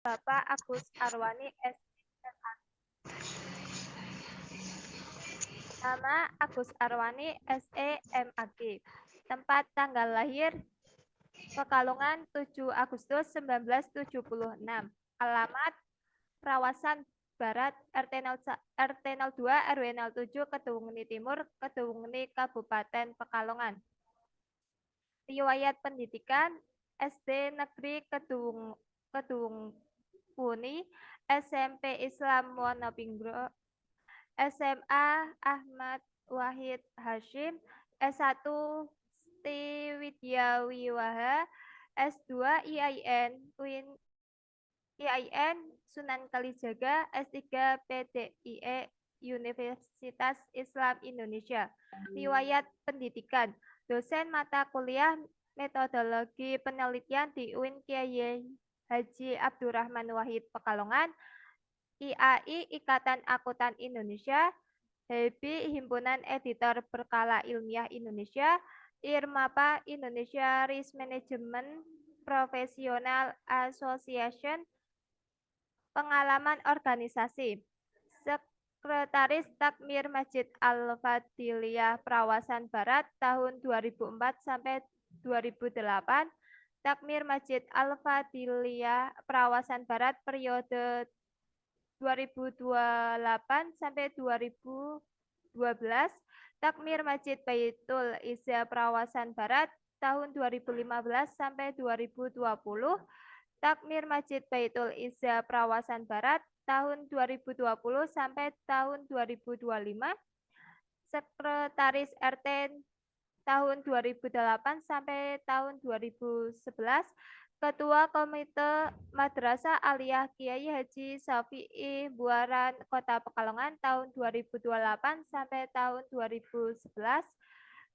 Bapak Agus Arwani SMAG. Nama Agus Arwani SEMAG. Tempat tanggal lahir Pekalongan 7 Agustus 1976. Alamat Prawasan Barat RT 02 RW 07 Kedungni Timur Kedungni Kabupaten Pekalongan. Riwayat pendidikan SD Negeri Kedung Puni, SMP Islam Wonopingro, SMA Ahmad Wahid Hashim, S1 Widya Wiwaha, S2 IAIN Sunan Kalijaga, S3 PDIE Universitas Islam Indonesia. Riwayat pendidikan, dosen mata kuliah metodologi penelitian di UIN Kiai Haji Abdurrahman Wahid Pekalongan, IAI Ikatan Akuntan Indonesia, HEBI Himpunan Editor Berkala Ilmiah Indonesia, IRMAPA Indonesia Risk Management Professional Association, pengalaman organisasi, Sekretaris Takmir Masjid Al-Fadiliyah Prawasan Barat tahun 2004 sampai 2008, Takmir Masjid Al-Fadiliyah Prawasan Barat periode 2028 sampai 2012, Takmir Masjid Baitul Izza Prawasan Barat tahun 2015 sampai 2020, Takmir Masjid Baitul Izza Prawasan Barat tahun 2020 sampai tahun 2025, Sekretaris RT tahun 2008 sampai tahun 2011, Ketua Komite Madrasah Aliyah Kiai Haji Syafi'i Buaran Kota Pekalongan tahun 2028 sampai tahun 2011,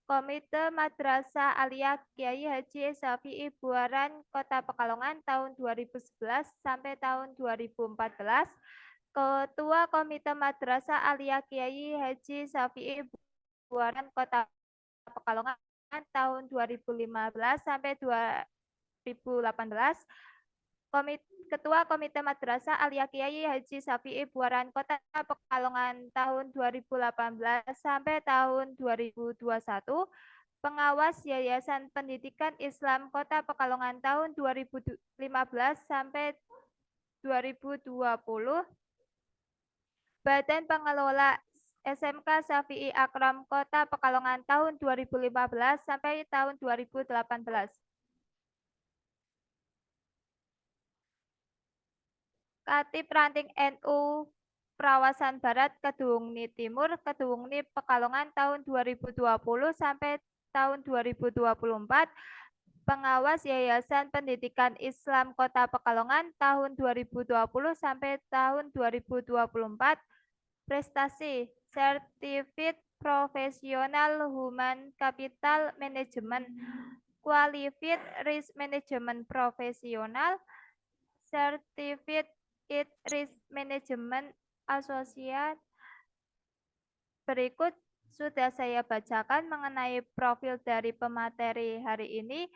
Komite Madrasah Aliyah Kiai Haji Syafi'i Buaran Kota Pekalongan tahun 2011 sampai tahun 2014, Ketua Komite Madrasah Aliyah Kiai Haji Syafi'i Buaran Kota Pekalongan tahun 2015 sampai 2018, Ketua Komite Madrasah Aliyah Kiai Haji Syafi'i Buaran Kota Pekalongan tahun 2018 sampai tahun 2021, Pengawas Yayasan Pendidikan Islam Kota Pekalongan tahun 2015 sampai 2020, Badan Pengelola SMK Syafi'i Akram Kota Pekalongan tahun 2015 sampai tahun 2018. Katib Ranting NU Prawasan Barat Kedungni Timur Kedungni Pekalongan tahun 2020 sampai tahun 2024, Pengawas Yayasan Pendidikan Islam Kota Pekalongan tahun 2020 sampai tahun 2024, prestasi Certificate Profesional Human Capital Management, Qualified Risk Management Profesional, Certificate Risk Management Associate. Berikut sudah saya bacakan mengenai profil dari pemateri hari ini.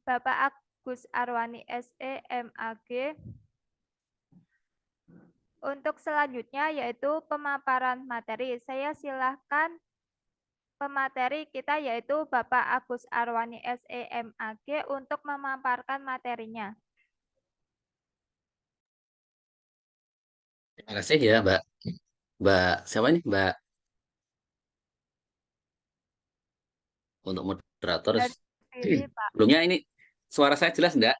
Bapak Agus Arwani SEMAG. Untuk selanjutnya yaitu pemaparan materi. Saya silahkan pemateri kita yaitu Bapak Agus Arwani SEMAG untuk memaparkan materinya. Terima kasih ya Mbak siapa nih Mbak untuk moderator. Sebelumnya ini suara saya jelas enggak?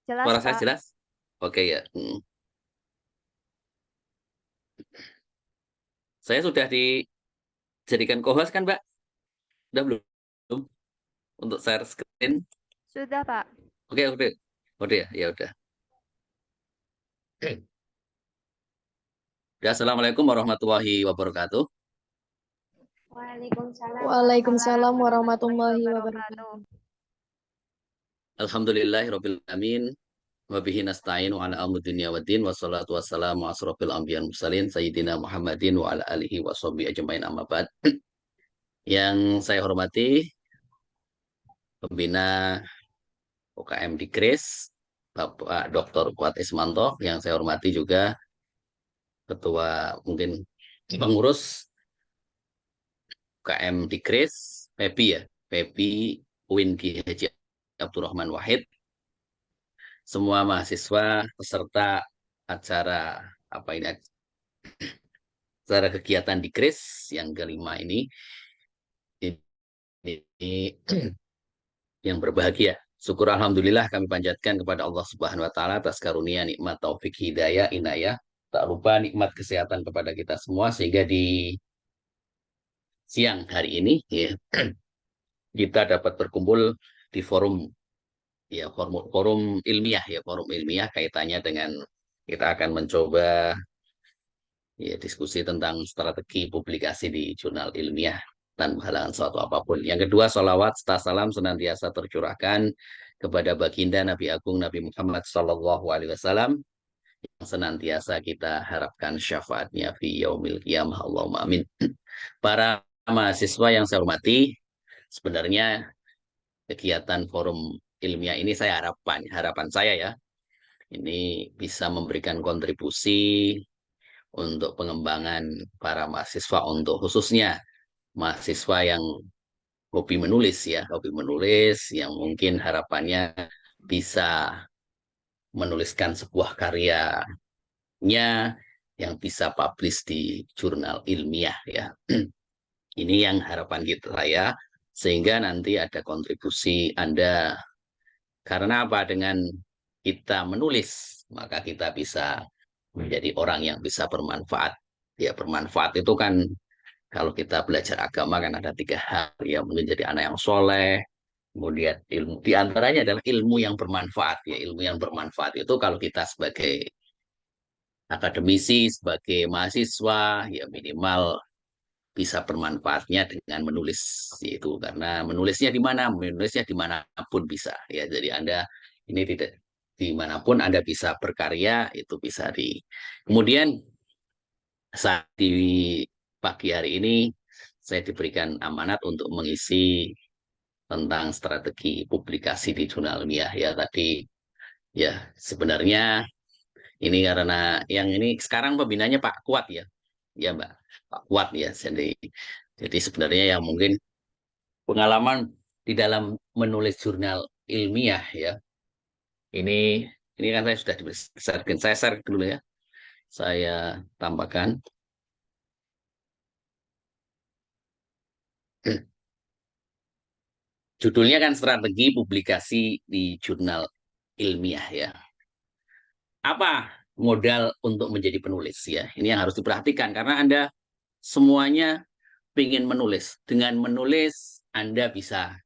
Jelas, Suara saya Pak. jelas? Oke ya. Saya sudah dijadikan co-host kan Mbak? Udah belum? Untuk share screen? Sudah, Pak. Oke, udah. Udah ya, ya udah. Ya, Assalamualaikum warahmatullahi wabarakatuh. Waalaikumsalam warahmatullahi wabarakatuh. Alhamdulillahirabbil alamin. Wa bihi nasta'inu ala amri dunya waddin wassalatu wassalamu asrofil anbiya'i mursalin sayyidina Muhammadin wa ala alihi washabihi ajmain amma ba'd. Yang saya hormati pembina UKM di Kris, Bapak Dr. Kuat Ismanto, yang saya hormati juga Ketua mungkin pengurus UKM Dikris, PEPI ya, PEPI UIN Ki Haji Abdurrahman Wahid, semua mahasiswa peserta acara apa ini acara kegiatan Dikris yang kelima ini yang berbahagia. Syukur alhamdulillah kami panjatkan kepada Allah Subhanahu wa taala atas karunia nikmat taufik hidayah inayah. Tak lupa nikmat kesehatan kepada kita semua sehingga di siang hari ini ya kita dapat berkumpul di forum ya forum ilmiah ya forum ilmiah kaitannya dengan kita akan mencoba ya diskusi tentang strategi publikasi di jurnal ilmiah tanpa halangan suatu apapun. Yang kedua, salawat serta salam senantiasa tercurahkan kepada baginda Nabi Agung Nabi Muhammad SAW yang senantiasa kita harapkan syafaatnya fi yaumil qiyamah. Allahumma amin. Para mahasiswa yang saya hormati, sebenarnya kegiatan forum ilmiah ini harapan saya ya, ini bisa memberikan kontribusi untuk pengembangan para mahasiswa untuk khususnya mahasiswa yang hobi menulis ya, hobi menulis yang mungkin harapannya bisa menuliskan sebuah karyanya yang bisa publish di jurnal ilmiah ya. Ini yang harapan kita saya sehingga nanti ada kontribusi Anda karena apa dengan kita menulis maka kita bisa menjadi orang yang bisa bermanfaat. Ya bermanfaat itu kan kalau kita belajar agama kan ada 3 hal ya mungkin jadi anak yang soleh, kemudian ilmu di antaranya adalah ilmu yang bermanfaat ya ilmu yang bermanfaat itu kalau kita sebagai akademisi sebagai mahasiswa ya minimal bisa bermanfaatnya dengan menulis itu karena menulisnya dimanapun bisa ya jadi Anda ini tidak dimanapun Anda bisa berkarya itu bisa kemudian saat di pagi hari ini saya diberikan amanat untuk mengisi tentang strategi publikasi di jurnal ilmiah ya tadi ya sebenarnya ini karena yang ini sekarang pembinanya Pak Kuat ya Mbak Pak Kuat ya jadi sebenarnya yang mungkin pengalaman di dalam menulis jurnal ilmiah ya ini kan saya sudah dibesarkan saya share dulu ya saya tambahkan. Judulnya kan strategi publikasi di jurnal ilmiah ya. Apa modal untuk menjadi penulis ya? Ini yang harus diperhatikan karena Anda semuanya ingin menulis. Dengan menulis Anda bisa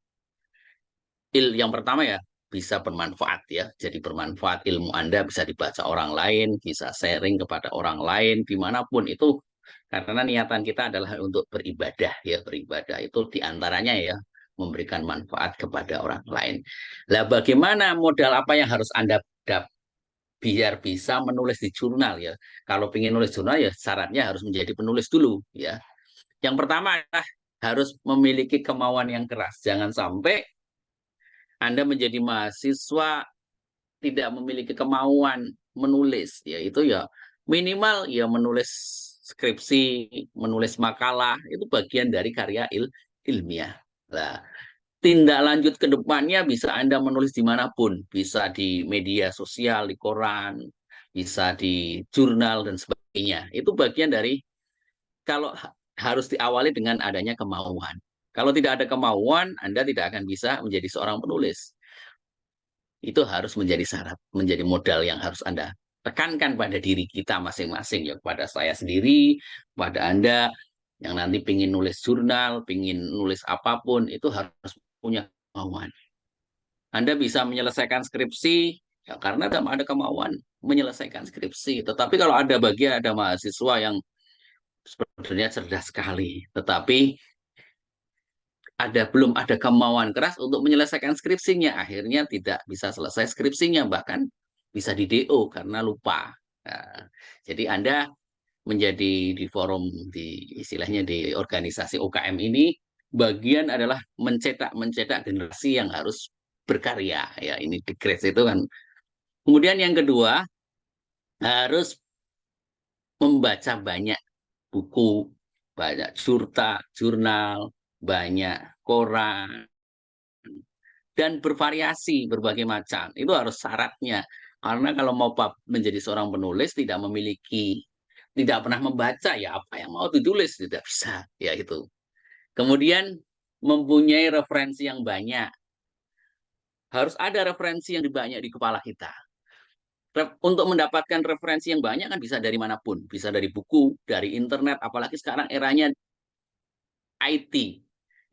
yang pertama ya bisa bermanfaat ya. Jadi bermanfaat ilmu Anda bisa dibaca orang lain, bisa sharing kepada orang lain dimanapun itu karena niatan kita adalah untuk beribadah ya beribadah itu diantaranya ya memberikan manfaat kepada orang lain. Lah bagaimana modal apa yang harus Anda biar bisa menulis di jurnal ya. Kalau ingin nulis jurnal ya syaratnya harus menjadi penulis dulu ya. Yang pertama adalah harus memiliki kemauan yang keras. Jangan sampai Anda menjadi mahasiswa tidak memiliki kemauan menulis ya itu ya minimal ya menulis skripsi, menulis makalah itu bagian dari karya ilmiah. Nah, tindak lanjut ke depannya bisa Anda menulis dimanapun, bisa di media sosial, di koran, bisa di jurnal dan sebagainya. Itu bagian dari kalau harus diawali dengan adanya kemauan. Kalau tidak ada kemauan, Anda tidak akan bisa menjadi seorang penulis. Itu harus menjadi syarat, menjadi modal yang harus Anda tekankan pada diri kita masing-masing, ya kepada saya sendiri, pada Anda yang nanti pingin nulis jurnal, pingin nulis apapun, itu harus punya kemauan. Anda bisa menyelesaikan skripsi, ya karena ada kemauan menyelesaikan skripsi. Tetapi kalau ada mahasiswa yang sebenarnya cerdas sekali, tetapi belum ada kemauan keras untuk menyelesaikan skripsinya. Akhirnya tidak bisa selesai skripsinya, bahkan bisa di DO karena lupa. Nah, jadi Anda menjadi di forum istilahnya di organisasi UKM ini bagian adalah mencetak generasi yang harus berkarya ya ini Dikris itu kan Kemudian yang kedua, harus membaca banyak buku, banyak jurnal, banyak koran, dan bervariasi berbagai macam. Itu harus syaratnya. Karena kalau mau menjadi seorang penulis tidak pernah membaca, ya apa yang mau ditulis tidak bisa, ya itu. Kemudian mempunyai referensi yang banyak. Harus ada referensi yang banyak di kepala kita. Untuk mendapatkan referensi yang banyak kan bisa dari manapun, bisa dari buku, dari internet, apalagi sekarang eranya IT,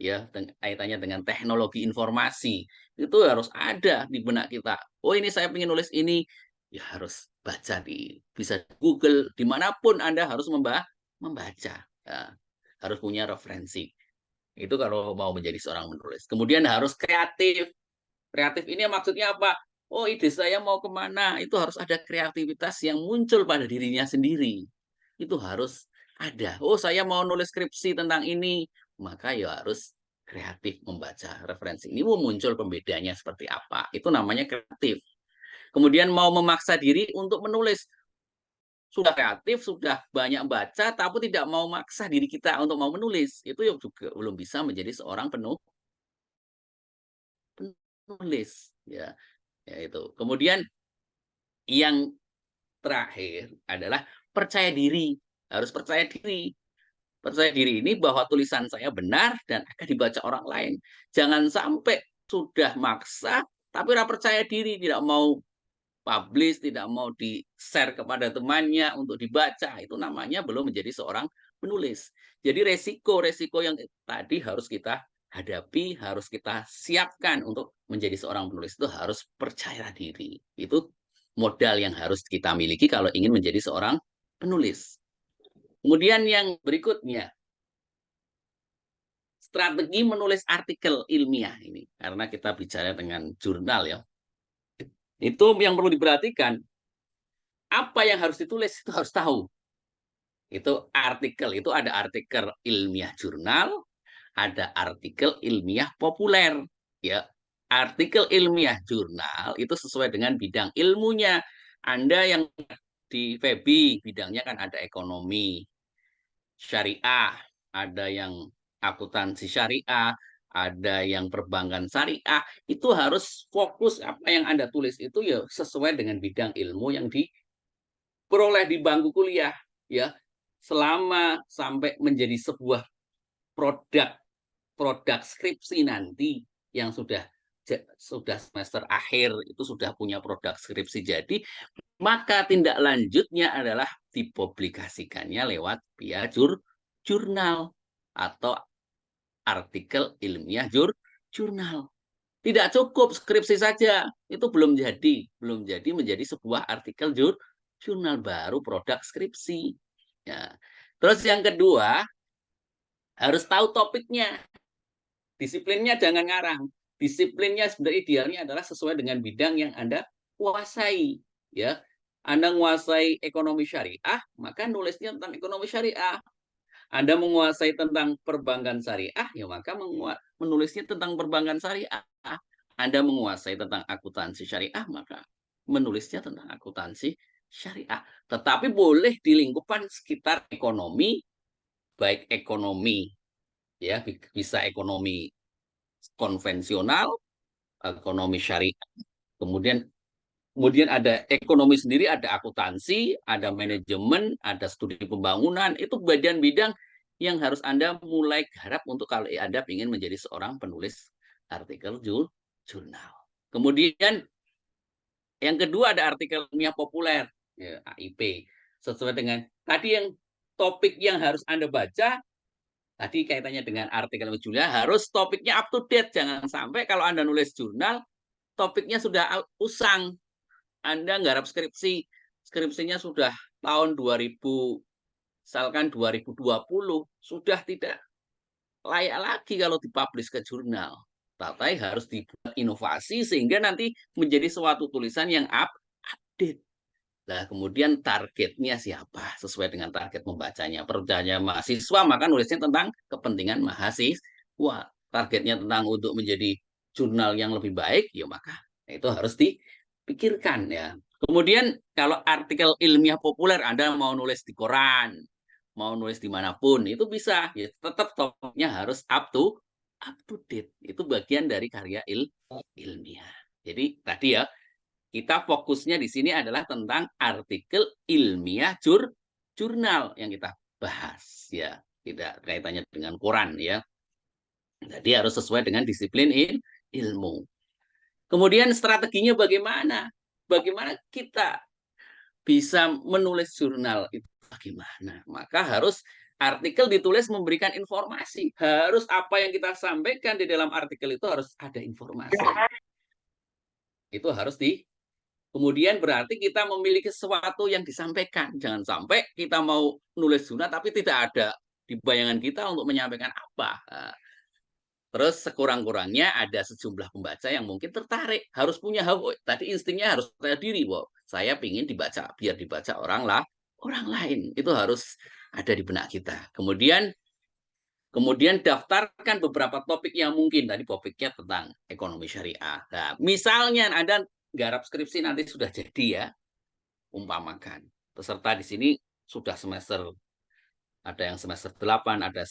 ya, kaitannya dengan teknologi informasi, itu harus ada di benak kita. Oh, ini saya ingin nulis ini, ya harus baca bisa Google, dimanapun Anda harus membaca, ya, harus punya referensi. Itu kalau mau menjadi seorang penulis. Kemudian harus kreatif. Kreatif ini maksudnya apa? Oh, ide saya mau kemana? Itu harus ada kreativitas yang muncul pada dirinya sendiri. Itu harus ada. Oh, saya mau nulis skripsi tentang ini. Maka ya harus kreatif membaca referensi ini. Oh, muncul pembedanya seperti apa. Itu namanya kreatif. Kemudian mau memaksa diri untuk menulis. Sudah kreatif, sudah banyak baca, tapi tidak mau maksa diri kita untuk mau menulis. Itu juga belum bisa menjadi seorang penulis. Ya itu. Kemudian yang terakhir adalah percaya diri. Harus percaya diri. Percaya diri ini bahwa tulisan saya benar dan akan dibaca orang lain. Jangan sampai sudah maksa, tapi tidak percaya diri, tidak mau publish, tidak mau di-share kepada temannya untuk dibaca. Itu namanya belum menjadi seorang penulis. Jadi resiko-resiko yang tadi harus kita hadapi, harus kita siapkan untuk menjadi seorang penulis. Itu harus percaya diri. Itu modal yang harus kita miliki kalau ingin menjadi seorang penulis. Kemudian yang berikutnya, strategi menulis artikel ilmiah ini. Karena kita bicara dengan jurnal ya. Itu yang perlu diperhatikan. Apa yang harus ditulis itu harus tahu. Itu artikel, itu ada artikel ilmiah jurnal, ada artikel ilmiah populer. Ya, artikel ilmiah jurnal itu sesuai dengan bidang ilmunya. Anda yang di FEBI, bidangnya kan ada ekonomi, syariah, ada yang akuntansi syariah, ada yang perbankan syariah, itu harus fokus apa yang Anda tulis itu ya sesuai dengan bidang ilmu yang diperoleh di bangku kuliah, ya. Selama sampai menjadi sebuah produk skripsi nanti yang sudah semester akhir itu sudah punya produk skripsi jadi, maka tindak lanjutnya adalah dipublikasikannya lewat via jurnal atau artikel ilmiah jurnal. Tidak cukup skripsi saja, itu belum jadi menjadi sebuah artikel jurnal, baru produk skripsi. Ya. Terus yang kedua, harus tahu topiknya. Disiplinnya jangan ngarang. Disiplinnya sebenarnya idealnya adalah sesuai dengan bidang yang Anda kuasai. Ya, Anda menguasai ekonomi syariah, maka nulisnya tentang ekonomi syariah. Anda menguasai tentang perbankan syariah, ya maka menulisnya tentang perbankan syariah. Anda menguasai tentang akuntansi syariah, maka menulisnya tentang akuntansi syariah. Tetapi boleh di lingkupan sekitar ekonomi, baik ekonomi, ya bisa ekonomi konvensional, ekonomi syariah, kemudian ada ekonomi sendiri, ada akuntansi, ada manajemen, ada studi pembangunan. Itu bidang yang harus Anda mulai garap untuk kalau Anda ingin menjadi seorang penulis artikel jurnal. Kemudian yang kedua ada artikel ilmiah populer, ya, AIP. Sesuai dengan tadi yang topik yang harus Anda baca, tadi kaitannya dengan artikel jurnal, harus topiknya up to date. Jangan sampai kalau Anda nulis jurnal, topiknya sudah usang. Anda nggarap skripsinya sudah tahun 2000, misalkan 2020, sudah tidak layak lagi kalau dipublish ke jurnal. Tapi harus dibuat inovasi sehingga nanti menjadi suatu tulisan yang update. Nah, kemudian targetnya siapa? Sesuai dengan target membacanya. Pertanyaan mahasiswa, maka nulisnya tentang kepentingan mahasiswa. Targetnya tentang untuk menjadi jurnal yang lebih baik, ya maka itu harus dipikirkan ya. Kemudian kalau artikel ilmiah populer Anda mau nulis di koran, mau nulis dimanapun, itu bisa. Ya, tetap topiknya harus up to date. Itu bagian dari karya ilmiah. Jadi tadi ya, kita fokusnya di sini adalah tentang artikel ilmiah jurnal yang kita bahas. Ya, tidak kaitannya dengan koran ya. Jadi harus sesuai dengan disiplin ilmu. Kemudian strateginya bagaimana? Bagaimana kita bisa menulis jurnal itu bagaimana? Maka harus artikel ditulis memberikan informasi. Harus apa yang kita sampaikan di dalam artikel itu harus ada informasi. Itu harus kemudian berarti kita memiliki sesuatu yang disampaikan. Jangan sampai kita mau nulis jurnal tapi tidak ada di bayangan kita untuk menyampaikan apa. Terus sekurang-kurangnya ada sejumlah pembaca yang mungkin tertarik, harus punya tadi instingnya harus percaya diri, wow, saya ingin dibaca, biar dibaca orang lain. Itu harus ada di benak kita. Kemudian daftarkan beberapa topik yang mungkin tadi topiknya tentang ekonomi syariah. Nah, misalnya Anda garap skripsi nanti sudah jadi ya, umpamakan peserta di sini sudah semester, ada yang semester 8, ada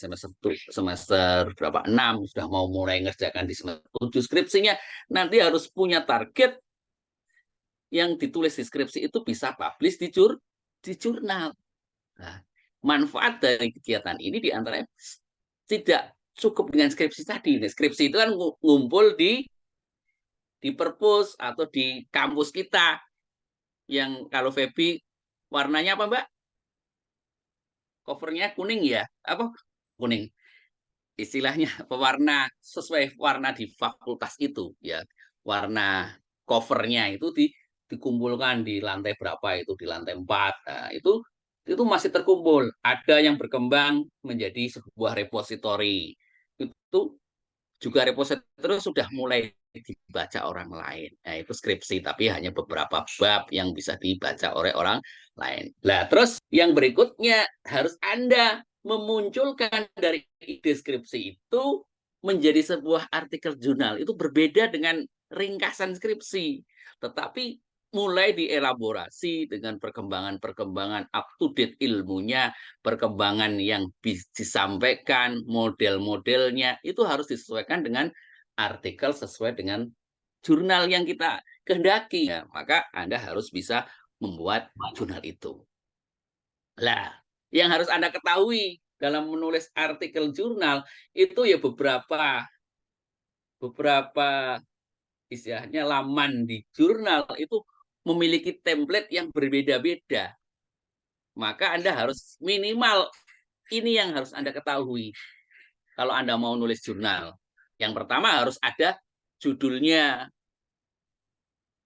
semester berapa 6, sudah mau mulai ngerjakan di semester 7 skripsinya, nanti harus punya target yang ditulis di skripsi itu bisa publish di jurnal. Nah, manfaat dari kegiatan ini diantaranya tidak cukup dengan skripsi tadi. Nah, skripsi itu kan ngumpul di perpus atau di kampus kita, yang kalau Feby warnanya apa Mbak? Covernya kuning ya? Apa kuning? Istilahnya pewarna sesuai warna di fakultas itu ya. Warna covernya itu dikumpulkan di lantai berapa, itu di lantai 4. Nah, itu masih terkumpul. Ada yang berkembang menjadi sebuah repository. Itu juga repository sudah mulai dibaca orang lain. Nah, itu skripsi, tapi hanya beberapa bab yang bisa dibaca oleh orang lain. Nah, terus yang berikutnya harus Anda memunculkan dari deskripsi itu menjadi sebuah artikel jurnal. Itu berbeda dengan ringkasan skripsi, tetapi mulai dielaborasi dengan perkembangan up to date ilmunya, perkembangan yang disampaikan, model-modelnya itu harus disesuaikan dengan artikel sesuai dengan jurnal yang kita kehendaki. Ya, maka Anda harus bisa membuat jurnal itu. Lah, yang harus Anda ketahui dalam menulis artikel jurnal itu ya beberapa istilahnya laman di jurnal itu memiliki template yang berbeda-beda. Maka Anda harus minimal ini yang harus Anda ketahui kalau Anda mau nulis jurnal. Yang pertama harus ada judulnya.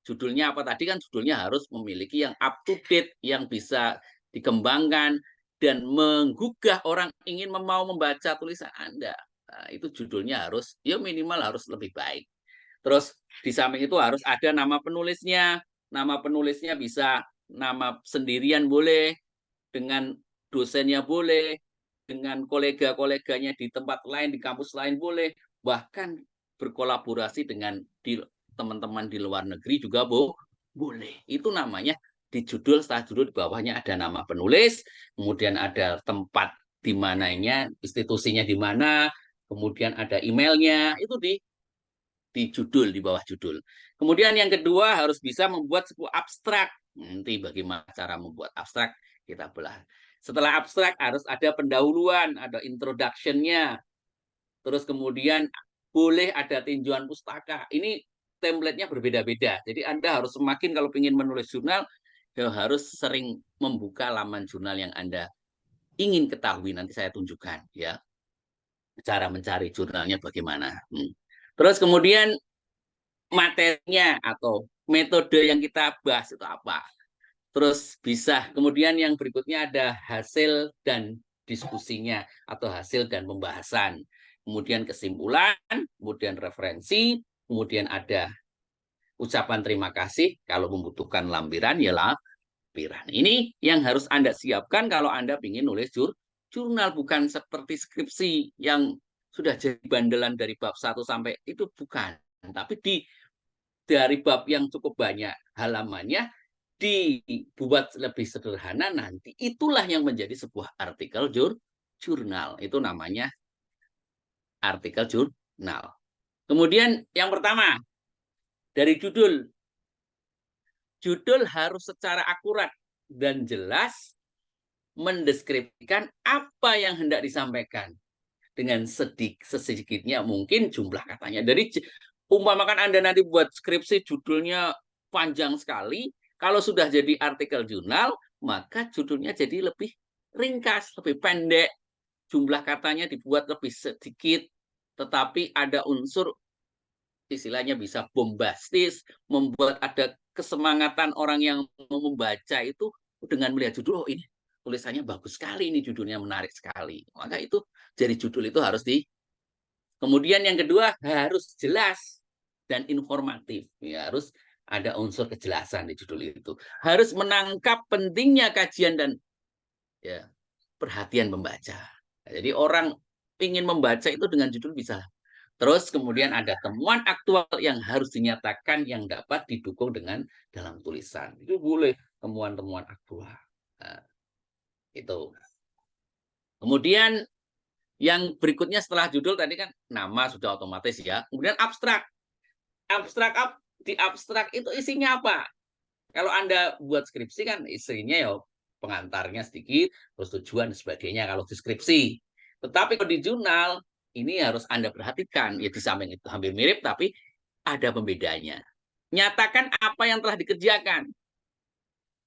Judulnya apa tadi kan? Judulnya harus memiliki yang up to date, yang bisa dikembangkan dan menggugah orang ingin mau membaca tulisan Anda. Nah, itu judulnya harus ya minimal harus lebih baik. Terus di samping itu harus ada nama penulisnya. Nama penulisnya bisa nama sendirian boleh, dengan dosennya boleh, dengan kolega-koleganya di tempat lain, di kampus lain boleh, bahkan berkolaborasi dengan teman-teman di luar negeri juga boleh. Itu namanya di judul, setelah judul di bawahnya ada nama penulis, kemudian ada tempat di mananya, institusinya di mana, kemudian ada emailnya, itu di judul, di bawah judul. Kemudian yang kedua harus bisa membuat sebuah abstrak. Nanti bagaimana cara membuat abstrak kita belah. Setelah abstrak harus ada pendahuluan, ada introduction-nya. Terus kemudian boleh ada tinjauan pustaka. Ini template-nya berbeda-beda. Jadi Anda harus semakin kalau ingin menulis jurnal, ya harus sering membuka laman jurnal yang Anda ingin ketahui. Nanti saya tunjukkan ya cara mencari jurnalnya bagaimana. Terus kemudian materinya atau metode yang kita bahas itu apa. Terus bisa kemudian yang berikutnya ada hasil dan diskusinya atau hasil dan pembahasan. Kemudian kesimpulan, kemudian referensi, kemudian ada ucapan terima kasih, kalau membutuhkan lampiran ya lampiran. Ini yang harus Anda siapkan kalau Anda ingin nulis jurnal, bukan seperti skripsi yang sudah jadi bandelan dari bab 1 sampai itu bukan. Tapi dari bab yang cukup banyak halamannya dibuat lebih sederhana, nanti itulah yang menjadi sebuah artikel jurnal. Itu namanya artikel jurnal. Kemudian yang pertama, dari judul. Judul harus secara akurat dan jelas mendeskripsikan apa yang hendak disampaikan dengan sesedikitnya mungkin jumlah katanya. Dari umpamakan Anda nanti buat skripsi judulnya panjang sekali, kalau sudah jadi artikel jurnal, maka judulnya jadi lebih ringkas, lebih pendek, jumlah katanya dibuat lebih sedikit, tetapi ada unsur istilahnya bisa bombastis, membuat ada kesemangatan orang yang mau membaca itu dengan melihat judul, oh ini tulisannya bagus sekali, ini judulnya menarik sekali. Maka itu jadi judul itu harus Kemudian yang kedua harus jelas dan informatif. Ya, harus ada unsur kejelasan di judul itu. Harus menangkap pentingnya kajian dan ya perhatian membaca. Jadi orang ingin membaca itu dengan judul bisa. Terus kemudian ada temuan aktual yang harus dinyatakan yang dapat didukung dengan dalam tulisan. Itu boleh temuan-temuan aktual. Nah, itu. Kemudian yang berikutnya setelah judul tadi kan nama sudah otomatis ya. Kemudian abstrak. Di abstrak itu isinya apa? Kalau Anda buat skripsi kan isinya ya pengantarnya sedikit, terus tujuan dan sebagainya kalau di skripsi. Tetapi kalau di jurnal ini harus Anda perhatikan, ya di samping itu hampir mirip tapi ada pembedanya. Nyatakan apa yang telah dikerjakan.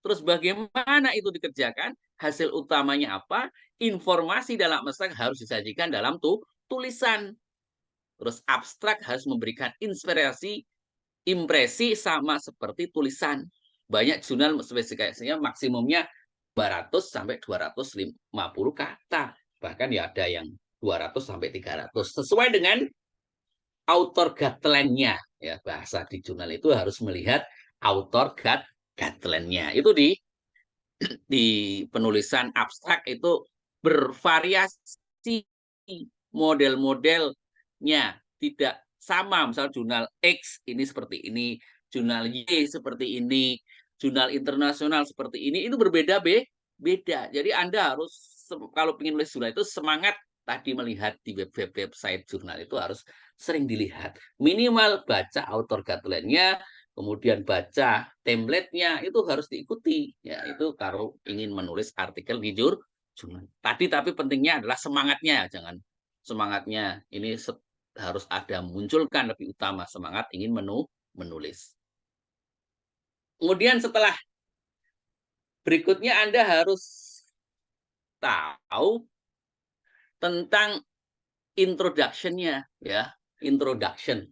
Terus bagaimana itu dikerjakan, hasil utamanya apa, informasi dalam abstrak harus disajikan dalam tulisan. Terus abstrak harus memberikan impresi sama seperti tulisan. Banyak jurnal spesifikasinya maksimumnya 200 sampai 250 kata. Bahkan ya ada yang 200 sampai 300 sesuai dengan author guideline-nya. Ya, bahasa di jurnal itu harus melihat author guideline-nya. Itu di penulisan abstrak itu bervariasi model-modelnya, tidak sama. Misal jurnal X ini seperti ini, jurnal Y seperti ini, jurnal internasional seperti ini, itu berbeda-beda. Jadi Anda harus kalau ingin nulis jurnal itu semangat tadi melihat di website jurnal itu harus sering dilihat. Minimal baca author guideline-nya, kemudian baca template-nya, itu harus diikuti. Ya, itu kalau ingin menulis artikel di jurnal. Tapi pentingnya adalah semangatnya, jangan semangatnya ini harus ada munculkan lebih utama semangat ingin menulis. Kemudian setelah berikutnya Anda harus tahu tentang introduction-nya, ya, introduction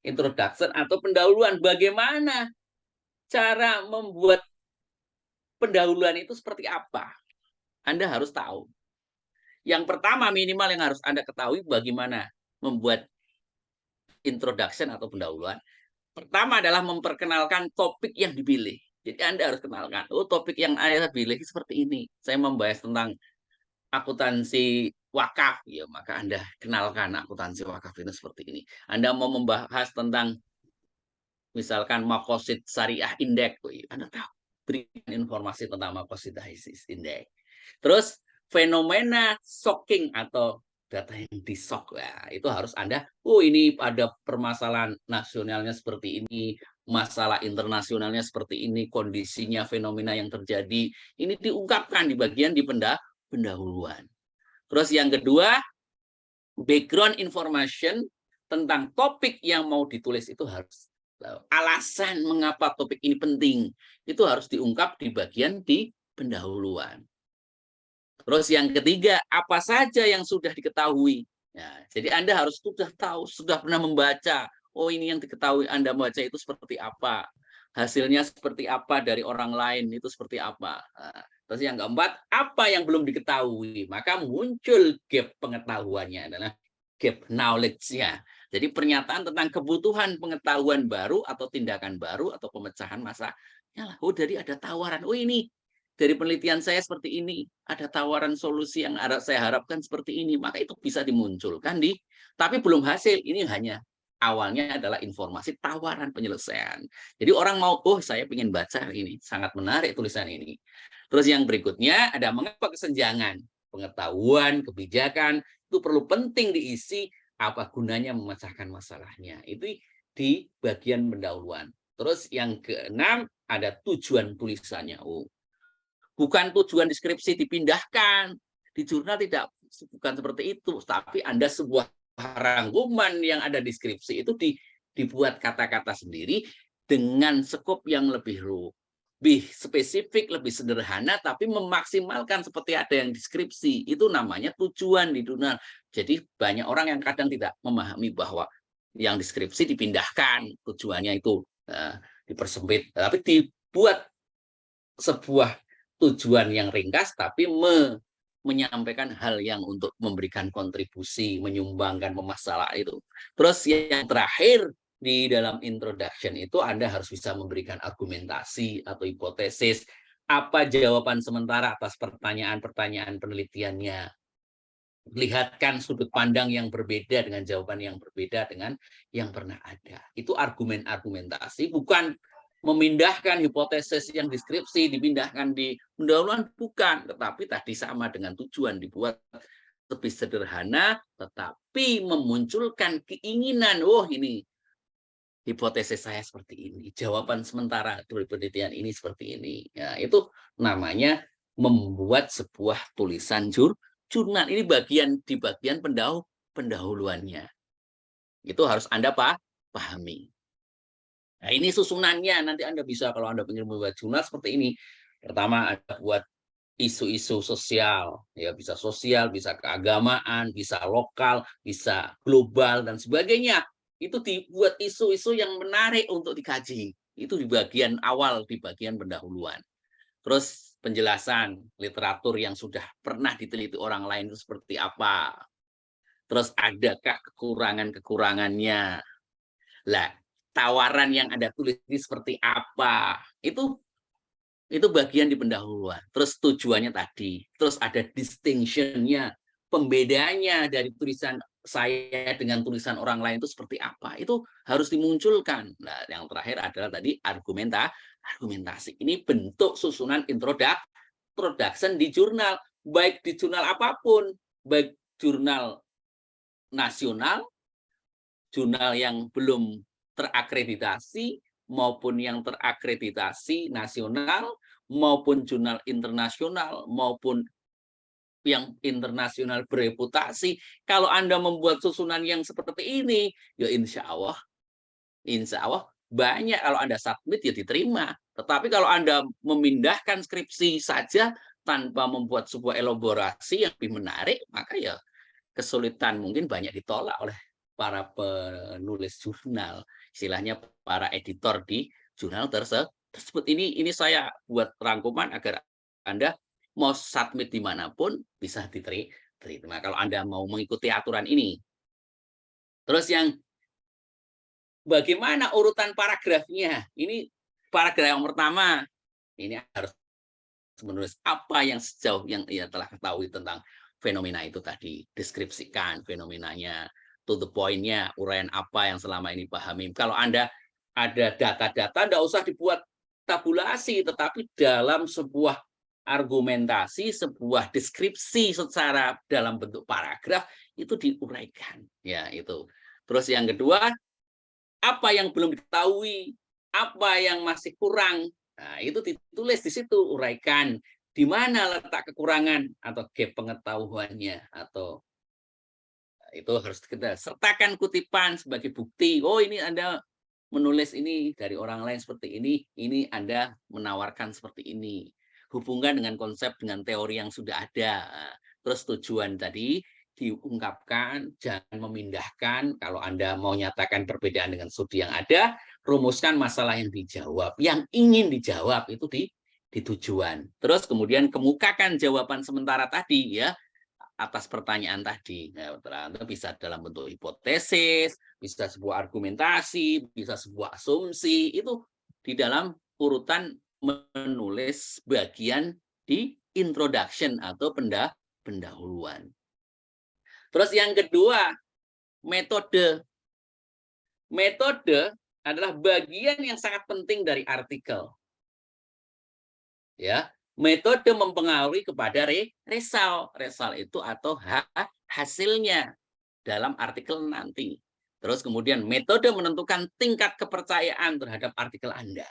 atau pendahuluan. Bagaimana cara membuat pendahuluan itu seperti apa? Anda harus tahu. Yang pertama minimal yang harus Anda ketahui bagaimana membuat introduction atau pendahuluan. Pertama adalah memperkenalkan topik yang dipilih. Jadi Anda harus kenalkan, oh topik yang Anda pilih seperti ini. Saya membahas tentang akuntansi wakaf, ya maka Anda kenalkan akuntansi wakaf itu seperti ini. Anda mau membahas tentang misalkan makosid syariah indeks, Anda tahu, berikan informasi tentang makosid indeks. Terus fenomena shocking atau data yang di-shock, itu harus Anda, ini ada permasalahan nasionalnya seperti ini, masalah internasionalnya seperti ini, kondisinya, fenomena yang terjadi, ini diungkapkan di bagian di pendahuluan. Terus yang kedua, background information tentang topik yang mau ditulis itu harus alasan mengapa topik ini penting itu harus diungkap di bagian di pendahuluan. Terus yang ketiga, apa saja yang sudah diketahui. Ya, jadi Anda harus sudah tahu, sudah pernah membaca. Oh, ini yang diketahui Anda membaca itu seperti apa. Hasilnya seperti apa dari orang lain itu seperti apa. Nah, terus yang keempat, apa yang belum diketahui. Maka muncul gap pengetahuannya adalah gap knowledge-nya. Jadi pernyataan tentang kebutuhan pengetahuan baru atau tindakan baru atau pemecahan masalah. Oh, jadi ada tawaran. Oh, ini dari penelitian saya seperti ini, ada tawaran solusi yang saya harapkan seperti ini, maka itu bisa dimunculkan tapi belum hasil. Ini hanya awalnya adalah informasi tawaran penyelesaian. Jadi orang mau, oh saya ingin baca ini, sangat menarik tulisan ini. Terus yang berikutnya ada mengapa kesenjangan pengetahuan, kebijakan itu perlu penting diisi, apa gunanya memecahkan masalahnya. Itu di bagian pendahuluan. Terus yang keenam ada tujuan tulisannya. Oh, bukan tujuan deskripsi dipindahkan. Di jurnal tidak bukan seperti itu, tapi Anda sebuah rangkuman yang ada deskripsi itu dibuat kata-kata sendiri dengan skop yang lebih spesifik, lebih sederhana, tapi memaksimalkan seperti ada yang deskripsi. Itu namanya tujuan di jurnal. Jadi banyak orang yang kadang tidak memahami bahwa yang deskripsi dipindahkan, tujuannya itu dipersempit, tapi dibuat sebuah tujuan yang ringkas, tapi menyampaikan hal yang untuk memberikan kontribusi, menyumbangkan masalah itu. Terus yang terakhir di dalam introduction itu Anda harus bisa memberikan argumentasi atau hipotesis, apa jawaban sementara atas pertanyaan-pertanyaan penelitiannya. Lihatkan sudut pandang yang berbeda dengan jawaban yang berbeda dengan yang pernah ada. Itu argumentasi, bukan memindahkan hipotesis yang deskripsi, dipindahkan di pendahuluan, bukan. Tetapi tadi sama dengan tujuan, dibuat lebih sederhana, tetapi memunculkan keinginan, oh ini hipotesis saya seperti ini, jawaban sementara dari penelitian ini seperti ini. Ya, itu namanya membuat sebuah tulisan jurnal. Ini di bagian pendahuluannya. Itu harus Anda pahami. Nah, ini susunannya. Nanti Anda bisa, kalau Anda ingin membuat jurnal seperti ini. Pertama, Anda buat isu-isu sosial. Ya, bisa sosial, bisa keagamaan, bisa lokal, bisa global, dan sebagainya. Itu dibuat isu-isu yang menarik untuk dikaji. Itu di bagian awal, di bagian pendahuluan. Terus penjelasan literatur yang sudah pernah diteliti orang lain itu seperti apa. Terus adakah kekurangan-kekurangannya. Lah, tawaran yang Anda tulis ini seperti apa. Itu bagian di pendahuluan. Terus tujuannya tadi. Terus ada distinction-nya. Pembedanya dari tulisan saya dengan tulisan orang lain itu seperti apa. Itu harus dimunculkan. Nah, yang terakhir adalah tadi argumentasi. Ini bentuk susunan introduction di jurnal. Baik di jurnal apapun. Baik jurnal nasional, jurnal yang belum terakreditasi, maupun yang terakreditasi nasional, maupun jurnal internasional, maupun yang internasional bereputasi. Kalau Anda membuat susunan yang seperti ini, ya insya Allah banyak. Kalau Anda submit ya diterima. Tetapi kalau Anda memindahkan skripsi saja tanpa membuat sebuah elaborasi yang lebih menarik, maka ya kesulitan, mungkin banyak ditolak oleh para penulis jurnal, istilahnya para editor di jurnal tersebut. Ini saya buat rangkuman agar Anda mau submit dimanapun bisa diterima kalau Anda mau mengikuti aturan ini. Terus yang bagaimana urutan paragrafnya? Ini paragraf yang pertama, ini harus menulis apa yang sejauh yang ia telah ketahui tentang fenomena itu tadi, deskripsikan fenomenanya, to the point-nya, uraian apa yang selama ini pahami. Kalau Anda ada data-data, tidak usah dibuat tabulasi, tetapi dalam sebuah argumentasi, sebuah deskripsi secara dalam bentuk paragraf, itu diuraikan. Ya, itu. Terus yang kedua, apa yang belum diketahui, apa yang masih kurang, nah, itu ditulis di situ, uraikan di mana letak kekurangan atau gap pengetahuannya, atau itu harus kita sertakan kutipan sebagai bukti. Oh, ini Anda menulis ini dari orang lain seperti ini Anda menawarkan seperti ini. Hubungkan dengan konsep, dengan teori yang sudah ada. Terus tujuan tadi diungkapkan, jangan memindahkan. Kalau Anda mau nyatakan perbedaan dengan studi yang ada, rumuskan masalah yang dijawab. Yang ingin dijawab itu di tujuan. Terus kemudian kemukakan jawaban sementara tadi, ya, atas pertanyaan tadi. Nah, bisa dalam bentuk hipotesis, bisa sebuah argumentasi, bisa sebuah asumsi. Itu di dalam urutan menulis bagian di introduction atau pendahuluan. Terus yang kedua, metode. metode adalah bagian yang sangat penting dari artikel. Ya, metode mempengaruhi kepada resal. Resal itu atau hasilnya dalam artikel nanti. Terus kemudian metode menentukan tingkat kepercayaan terhadap artikel Anda.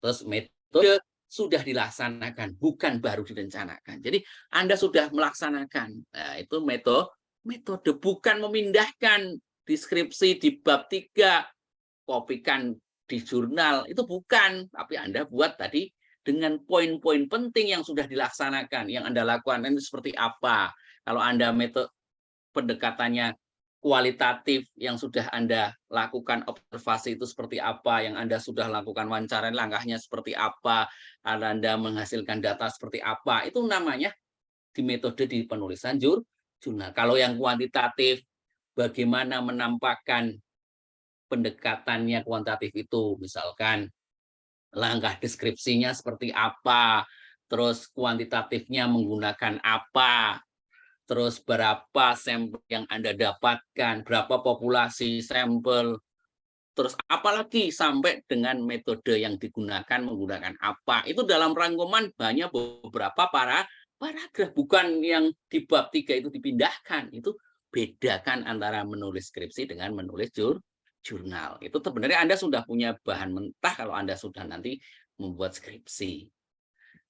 Terus metode sudah dilaksanakan, bukan baru direncanakan. Jadi Anda sudah melaksanakan. Nah, itu metode bukan memindahkan deskripsi di bab 3, kopikan di jurnal, itu bukan. Tapi Anda buat tadi dengan poin-poin penting yang sudah dilaksanakan, yang Anda lakukan ini seperti apa. Kalau Anda metode pendekatannya kualitatif yang sudah Anda lakukan observasi itu seperti apa, yang Anda sudah lakukan wawancara langkahnya seperti apa, Anda menghasilkan data seperti apa, itu namanya di metode di penulisan jurnal. Kalau yang kuantitatif, bagaimana menampakkan pendekatannya kuantitatif itu, misalkan langkah deskripsinya seperti apa, terus kuantitatifnya menggunakan apa, terus berapa sampel yang Anda dapatkan, berapa populasi sampel, terus apalagi sampai dengan metode yang digunakan menggunakan apa. Itu dalam rangkuman banyak beberapa paragraf, bukan yang di bab 3 itu dipindahkan. Itu bedakan antara menulis skripsi dengan menulis jurnal. Itu sebenarnya Anda sudah punya bahan mentah kalau Anda sudah nanti membuat skripsi.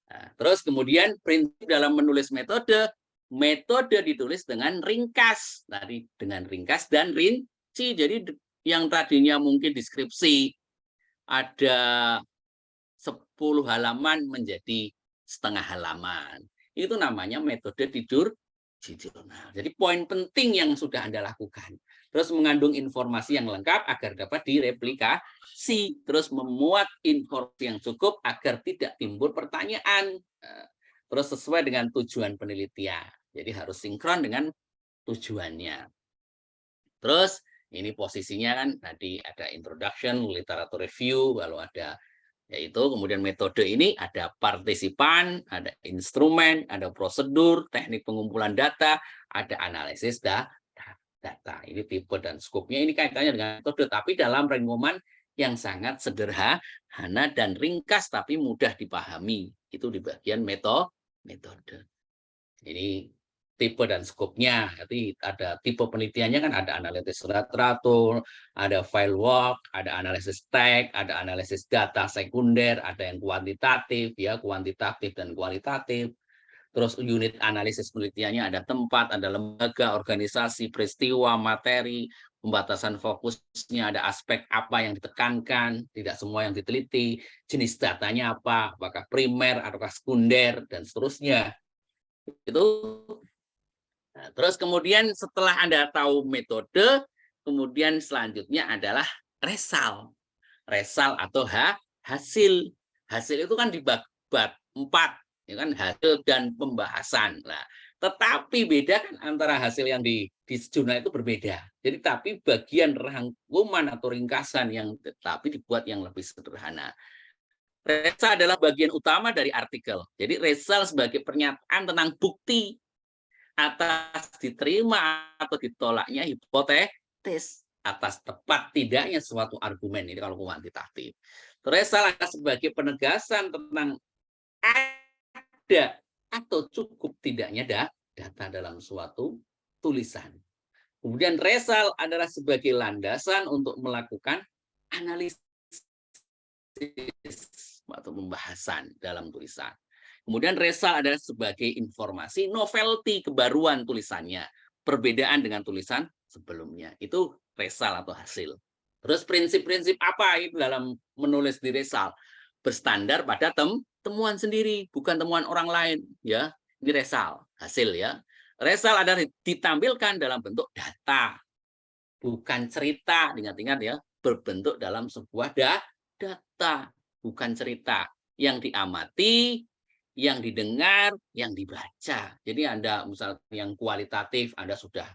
Nah, terus kemudian prinsip dalam menulis metode ditulis dengan ringkas. Tadi dengan ringkas dan rinci. Jadi yang tadinya mungkin deskripsi ada 10 halaman menjadi setengah halaman. Itu namanya metode tidur di jurnal. Jadi poin penting yang sudah Anda lakukan. Terus mengandung informasi yang lengkap agar dapat direplikasi. Terus memuat informasi yang cukup agar tidak timbul pertanyaan. Terus sesuai dengan tujuan penelitian. Jadi harus sinkron dengan tujuannya. Terus ini posisinya kan tadi ada introduction, literature review, lalu ada yaitu kemudian metode ini ada partisipan, ada instrumen, ada prosedur, teknik pengumpulan data, ada analisis data. Ini tipe dan skopnya ini kaitannya dengan metode, tapi dalam rangkuman yang sangat sederhana dan ringkas tapi mudah dipahami. Itu di bagian metode. Ini tipe dan skopnya. Jadi ada tipe penelitiannya kan ada analisis literatur, ada file work, ada analisis teks, ada analisis data sekunder, ada yang kuantitatif ya, kuantitatif dan kualitatif. Terus unit analisis penelitiannya ada tempat, ada lembaga, organisasi, peristiwa, materi, pembatasan fokusnya, ada aspek apa yang ditekankan, tidak semua yang diteliti, jenis datanya apa, apakah primer ataukah sekunder dan seterusnya. Itu. Nah, terus kemudian setelah Anda tahu metode, kemudian selanjutnya adalah resal. Resal atau hasil. Hasil itu kan di bab 4, ya kan, hasil dan pembahasan. Nah, tetapi beda kan antara hasil yang di jurnal itu berbeda. Jadi tapi bagian rangkuman atau ringkasan yang tapi dibuat yang lebih sederhana. Resal adalah bagian utama dari artikel. Jadi resal sebagai pernyataan tentang bukti atas diterima atau ditolaknya hipotesis, atas tepat tidaknya suatu argumen. Ini kalau kuantitatif. Resal sebagai penegasan tentang ada atau cukup tidaknya data dalam suatu tulisan. Kemudian resal adalah sebagai landasan untuk melakukan analisis atau pembahasan dalam tulisan. Kemudian resal adalah sebagai informasi novelty, kebaruan tulisannya, perbedaan dengan tulisan sebelumnya. Itu resal atau hasil. Terus prinsip-prinsip apa itu dalam menulis di resal? Berstandar pada temuan sendiri, bukan temuan orang lain, ya. Ini resal, hasil ya. Resal adalah ditampilkan dalam bentuk data, bukan cerita. Ingat-ingat ya, berbentuk dalam sebuah data, bukan cerita. Yang diamati, yang didengar, yang dibaca. Jadi Anda misalnya yang kualitatif, Anda sudah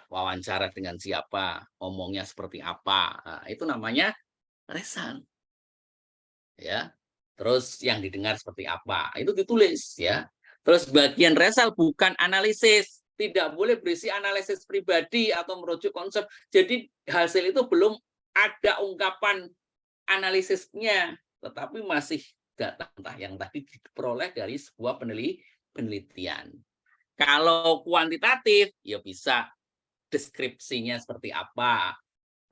wawancara dengan siapa, ngomongnya seperti apa. Nah, itu namanya resal. Ya. Terus yang didengar seperti apa, itu ditulis ya. Terus bagian resal bukan analisis. tidak boleh berisi analisis pribadi atau merujuk konsep. Jadi hasil itu belum ada ungkapan analisisnya, tetapi masih data yang tadi diperoleh dari sebuah penelitian. Kalau kuantitatif, ya bisa deskripsinya seperti apa,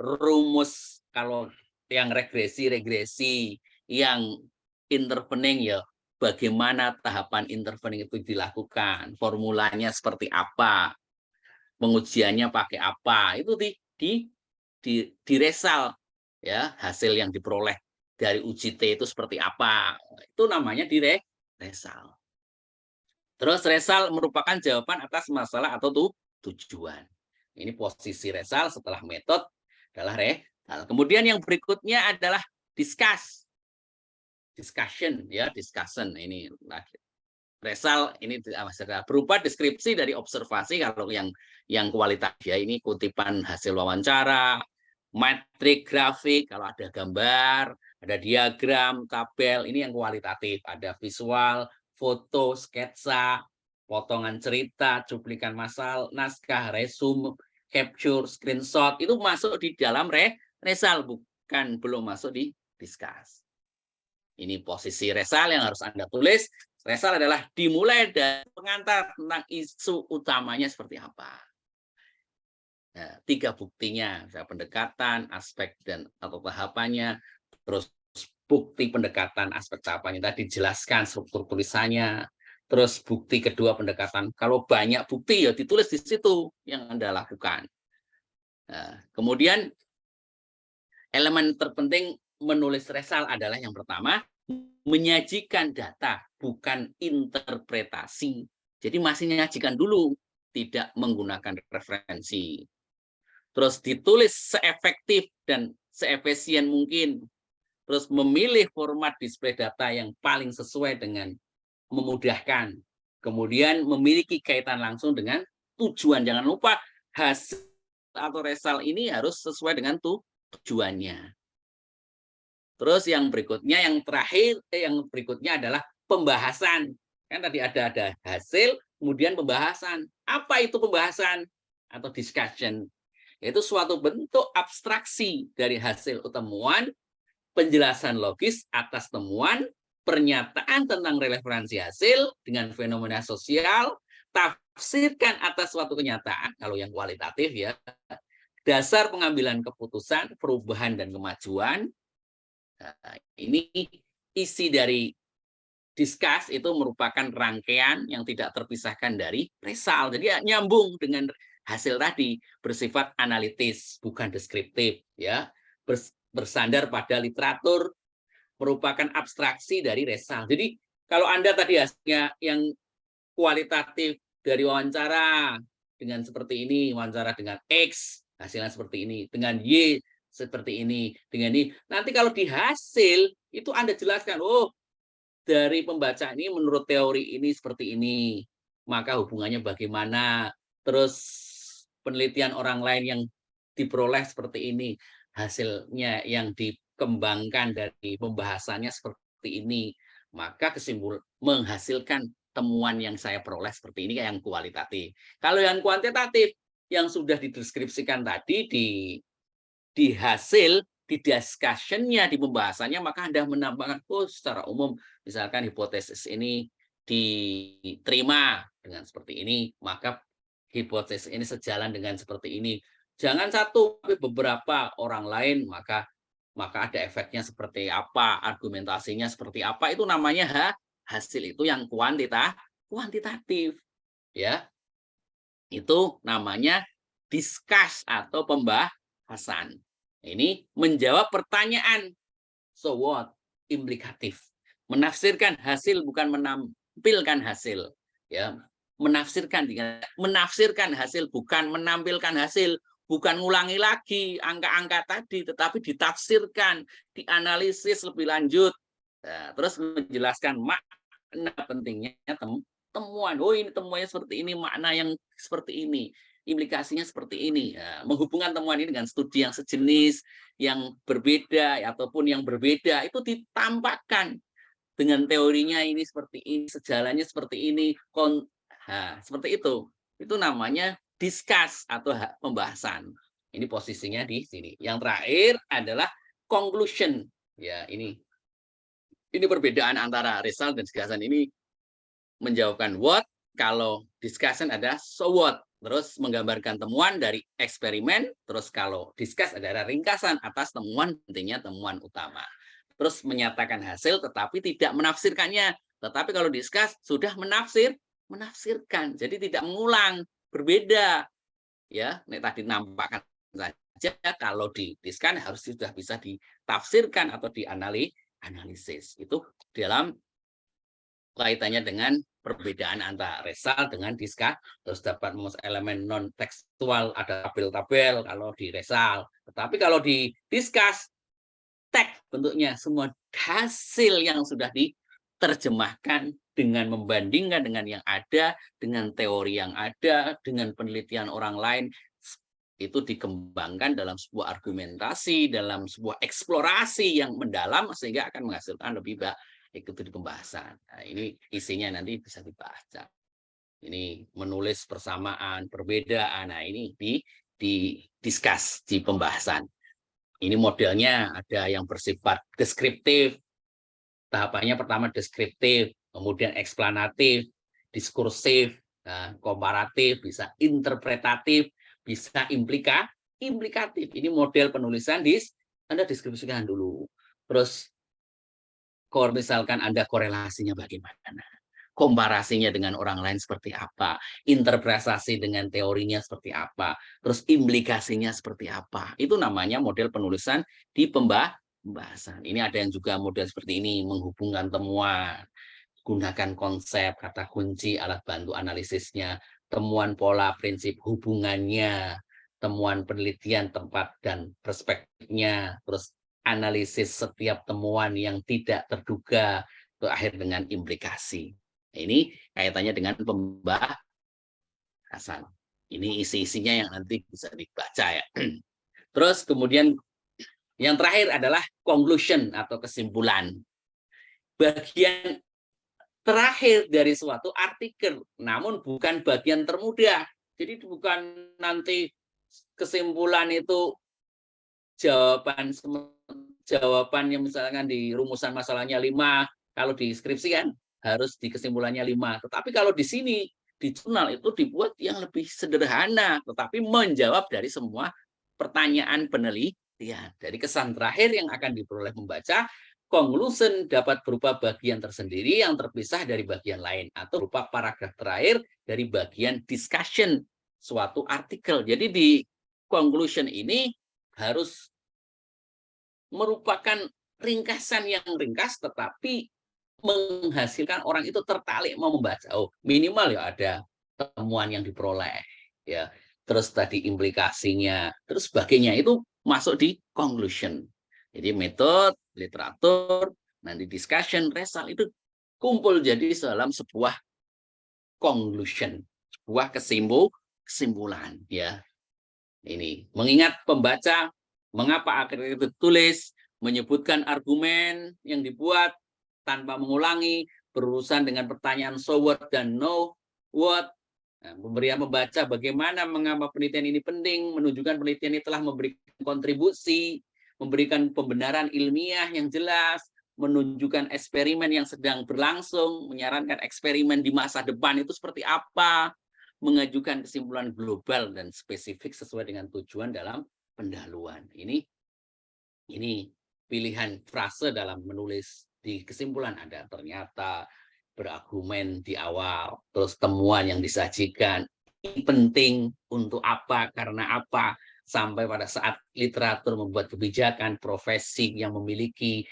rumus kalau yang regresi, yang intervening ya bagaimana tahapan intervening itu dilakukan, formulanya seperti apa, pengujiannya pakai apa, itu diresal ya hasil yang diperoleh dari uji T itu seperti apa, itu namanya diresal. Terus resal merupakan jawaban atas masalah atau tujuan. Ini posisi resal setelah metode adalah resal. Kemudian yang berikutnya adalah discussion ya, discussion ini resal ini berupa deskripsi dari observasi. Kalau yang kualitatif ya ini kutipan hasil wawancara, matrik, grafik, kalau ada gambar, ada diagram, tabel, ini yang kualitatif, ada visual, foto, sketsa, potongan cerita, cuplikan naskah, resume, capture, screenshot, itu masuk di dalam resal, bukan belum masuk di discuss. Ini posisi resal yang harus Anda tulis. Resal adalah dimulai dari pengantar tentang isu utamanya seperti apa. Nah, 3 buktinya, pendekatan, aspek dan atau tahapannya, terus bukti pendekatan, aspek tahapannya tadi dijelaskan struktur tulisannya, terus bukti kedua pendekatan. Kalau banyak bukti ya ditulis di situ yang Anda lakukan. Nah, kemudian elemen terpenting menulis resal adalah yang pertama, menyajikan data, bukan interpretasi. Jadi masih menyajikan dulu, tidak menggunakan referensi. Terus ditulis seefektif dan seefisien mungkin. Terus memilih format display data yang paling sesuai dengan memudahkan. Kemudian memiliki kaitan langsung dengan tujuan. Jangan lupa hasil atau resal ini harus sesuai dengan tujuannya. Terus yang berikutnya, yang terakhir, yang berikutnya adalah pembahasan. Kan tadi ada hasil, kemudian pembahasan. Apa itu pembahasan atau discussion? Yaitu suatu bentuk abstraksi dari hasil temuan, penjelasan logis atas temuan, pernyataan tentang relevansi hasil dengan fenomena sosial, tafsirkan atas suatu kenyataan, kalau yang kualitatif ya, dasar pengambilan keputusan, perubahan dan kemajuan. Nah, ini isi dari discuss itu merupakan rangkaian yang tidak terpisahkan dari resal. Jadi ya, nyambung dengan hasil tadi, bersifat analitis, bukan deskriptif, ya. Bersandar pada literatur, merupakan abstraksi dari resal. Jadi kalau Anda tadi hasilnya yang kualitatif dari wawancara dengan seperti ini, wawancara dengan X, hasilnya seperti ini, dengan Y seperti ini, dengan ini. Nanti kalau di hasil itu Anda jelaskan, oh dari pembaca ini menurut teori ini seperti ini, maka hubungannya bagaimana, terus penelitian orang lain yang diperoleh seperti ini, hasilnya yang dikembangkan dari pembahasannya seperti ini, maka kesimpulan menghasilkan temuan yang saya peroleh seperti ini yang kualitatif. Kalau yang kuantitatif yang sudah dideskripsikan tadi di hasil, di discussion-nya, di pembahasannya, maka Anda menambahkan, oh secara umum, misalkan hipotesis ini diterima dengan seperti ini, maka hipotesis ini sejalan dengan seperti ini. Jangan satu, tapi beberapa orang lain, maka ada efeknya seperti apa, argumentasinya seperti apa, itu namanya hasil itu yang kuantitatif. Ya, itu namanya discuss atau pembahasan. Ini menjawab pertanyaan, so what, implikatif. Menafsirkan hasil bukan menampilkan hasil. Ya, menafsirkan hasil bukan menampilkan hasil, bukan ngulangi lagi angka-angka tadi, tetapi ditafsirkan, dianalisis lebih lanjut. Nah, terus menjelaskan makna pentingnya temuan. Oh ini temuannya seperti ini, makna yang seperti ini, implikasinya seperti ini. Nah, menghubungkan temuan ini dengan studi yang sejenis, yang berbeda, ataupun yang berbeda, itu ditampakkan dengan teorinya ini seperti ini, sejalannya seperti ini, seperti itu. Itu namanya discuss atau pembahasan. Ini posisinya di sini. Yang terakhir adalah conclusion. Ya, ini perbedaan antara result dan discussion. Ini menjawabkan what, kalau discussion ada so what. Terus menggambarkan temuan dari eksperimen, terus kalau discuss adalah ringkasan atas temuan, intinya temuan utama. Terus menyatakan hasil tetapi tidak menafsirkannya. Tetapi kalau discuss sudah menafsirkan. Jadi tidak mengulang, berbeda. Ya, ini tadi nampakkan saja kalau di discuss harus sudah bisa ditafsirkan atau dianalisis. Itu dalam kaitannya dengan perbedaan antara result dengan discuss. Terus dapat elemen non tekstual, ada tabel-tabel kalau di result. Tetapi kalau di discuss teks bentuknya semua hasil yang sudah diterjemahkan dengan membandingkan dengan yang ada, dengan teori yang ada, dengan penelitian orang lain, itu dikembangkan dalam sebuah argumentasi, dalam sebuah eksplorasi yang mendalam sehingga akan menghasilkan lebih baik itu di pembahasan. Nah, ini isinya nanti bisa dibaca. Ini menulis persamaan, perbedaan. Nah, ini discuss di pembahasan. Ini modelnya ada yang bersifat deskriptif. Tahapannya pertama deskriptif, kemudian eksplanatif, diskursif, komparatif, bisa interpretatif, bisa implikatif. Ini model penulisan Anda deskripsikan dulu. Terus kalau misalkan Anda korelasinya bagaimana? Komparasinya dengan orang lain seperti apa, interpretasi dengan teorinya seperti apa, terus implikasinya seperti apa. Itu namanya model penulisan di pembahasan. Ini ada yang juga model seperti ini, menghubungkan temuan, gunakan konsep, kata kunci, alat bantu analisisnya, temuan pola, prinsip hubungannya, temuan penelitian, tempat dan perspektifnya, terus analisis setiap temuan yang tidak terduga, akhir dengan implikasi. Ini kaitannya dengan pembahasan. Ini isi-isinya yang nanti bisa dibaca ya. Terus kemudian yang terakhir adalah conclusion atau kesimpulan. Bagian terakhir dari suatu artikel, namun bukan bagian termudah. Jadi bukan nanti kesimpulan itu jawaban yang misalkan di rumusan masalahnya 5, kalau di skripsi kan harus di kesimpulannya 5. Tetapi kalau di sini, di jurnal itu dibuat yang lebih sederhana, tetapi menjawab dari semua pertanyaan penelitian. Dari kesan terakhir yang akan diperoleh membaca, conclusion dapat berupa bagian tersendiri yang terpisah dari bagian lain, atau berupa paragraf terakhir dari bagian discussion suatu artikel. Jadi di conclusion ini harus merupakan ringkasan yang ringkas, tetapi menghasilkan orang itu tertarik mau membaca. Oh, minimal ya ada temuan yang diperoleh, ya. Terus tadi implikasinya, terus sebagainya itu masuk di conclusion. Jadi metode, literatur, nanti discussion, result itu kumpul jadi dalam sebuah conclusion, sebuah kesimpulan, ya. Ini mengingat pembaca mengapa akhirnya itu tulis, menyebutkan argumen yang dibuat tanpa mengulangi, berurusan dengan pertanyaan so what dan no what. Nah, pemberian membaca bagaimana mengapa penelitian ini penting, menunjukkan penelitian ini telah memberikan kontribusi, memberikan pembenaran ilmiah yang jelas, menunjukkan eksperimen yang sedang berlangsung, menyarankan eksperimen di masa depan itu seperti apa, mengajukan kesimpulan global dan spesifik sesuai dengan tujuan dalam pendahuluan. Ini pilihan frase dalam menulis. Di kesimpulan ada ternyata, berargumen di awal, terus temuan yang disajikan, ini penting untuk apa, karena apa, sampai pada saat literatur membuat kebijakan, profesi yang memiliki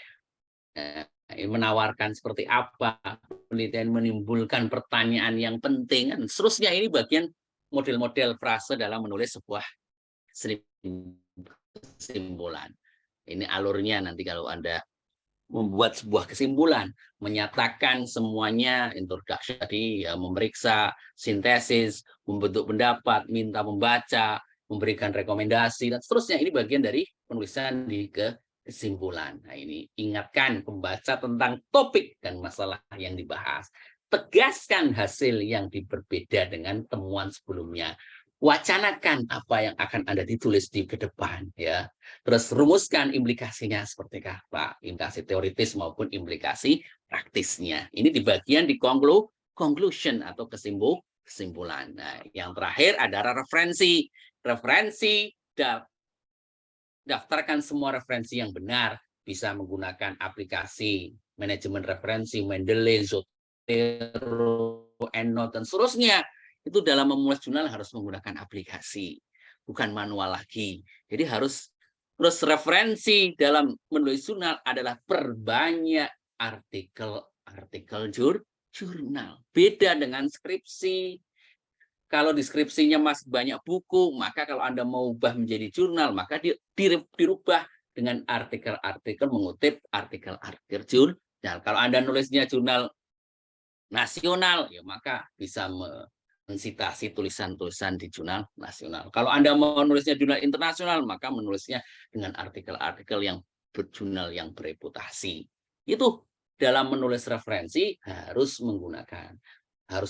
menawarkan seperti apa, penelitian menimbulkan pertanyaan yang penting, dan seterusnya. Ini bagian model-model frase dalam menulis sebuah kesimpulan. Ini alurnya nanti kalau Anda membuat sebuah kesimpulan, menyatakan semuanya, introduction tadi, ya, memeriksa, sintesis, membentuk pendapat, minta membaca, memberikan rekomendasi, dan seterusnya. Ini bagian dari penulisan di kesimpulan. Nah, ini ingatkan pembaca tentang topik dan masalah yang dibahas. tegaskan hasil yang berbeda dengan temuan sebelumnya. Wacanakan apa yang akan Anda ditulis di ke depan, ya. Terus rumuskan implikasinya seperti apa, implikasi teoritis maupun implikasi praktisnya. Ini di bagian di conclusion atau kesimpulan. Nah, yang terakhir adalah referensi. Referensi, daftarkan semua referensi yang benar, bisa menggunakan aplikasi manajemen referensi, Mendeley, Zotero, EndNote, dan seterusnya. Itu dalam menulis jurnal harus menggunakan aplikasi, bukan manual lagi. Jadi terus referensi dalam menulis jurnal adalah perbanyak artikel jurnal. Beda dengan skripsi. Kalau deskripsinya masih banyak buku, maka kalau Anda mau ubah menjadi jurnal, maka dirubah dengan artikel-artikel, mengutip artikel-artikel jurnal. Kalau Anda nulisnya jurnal nasional, ya maka bisa mensitasi tulisan-tulisan di jurnal nasional. Kalau Anda mau nulisnya jurnal internasional, maka menulisnya dengan artikel-artikel yang berjurnal yang bereputasi. Itu dalam menulis referensi harus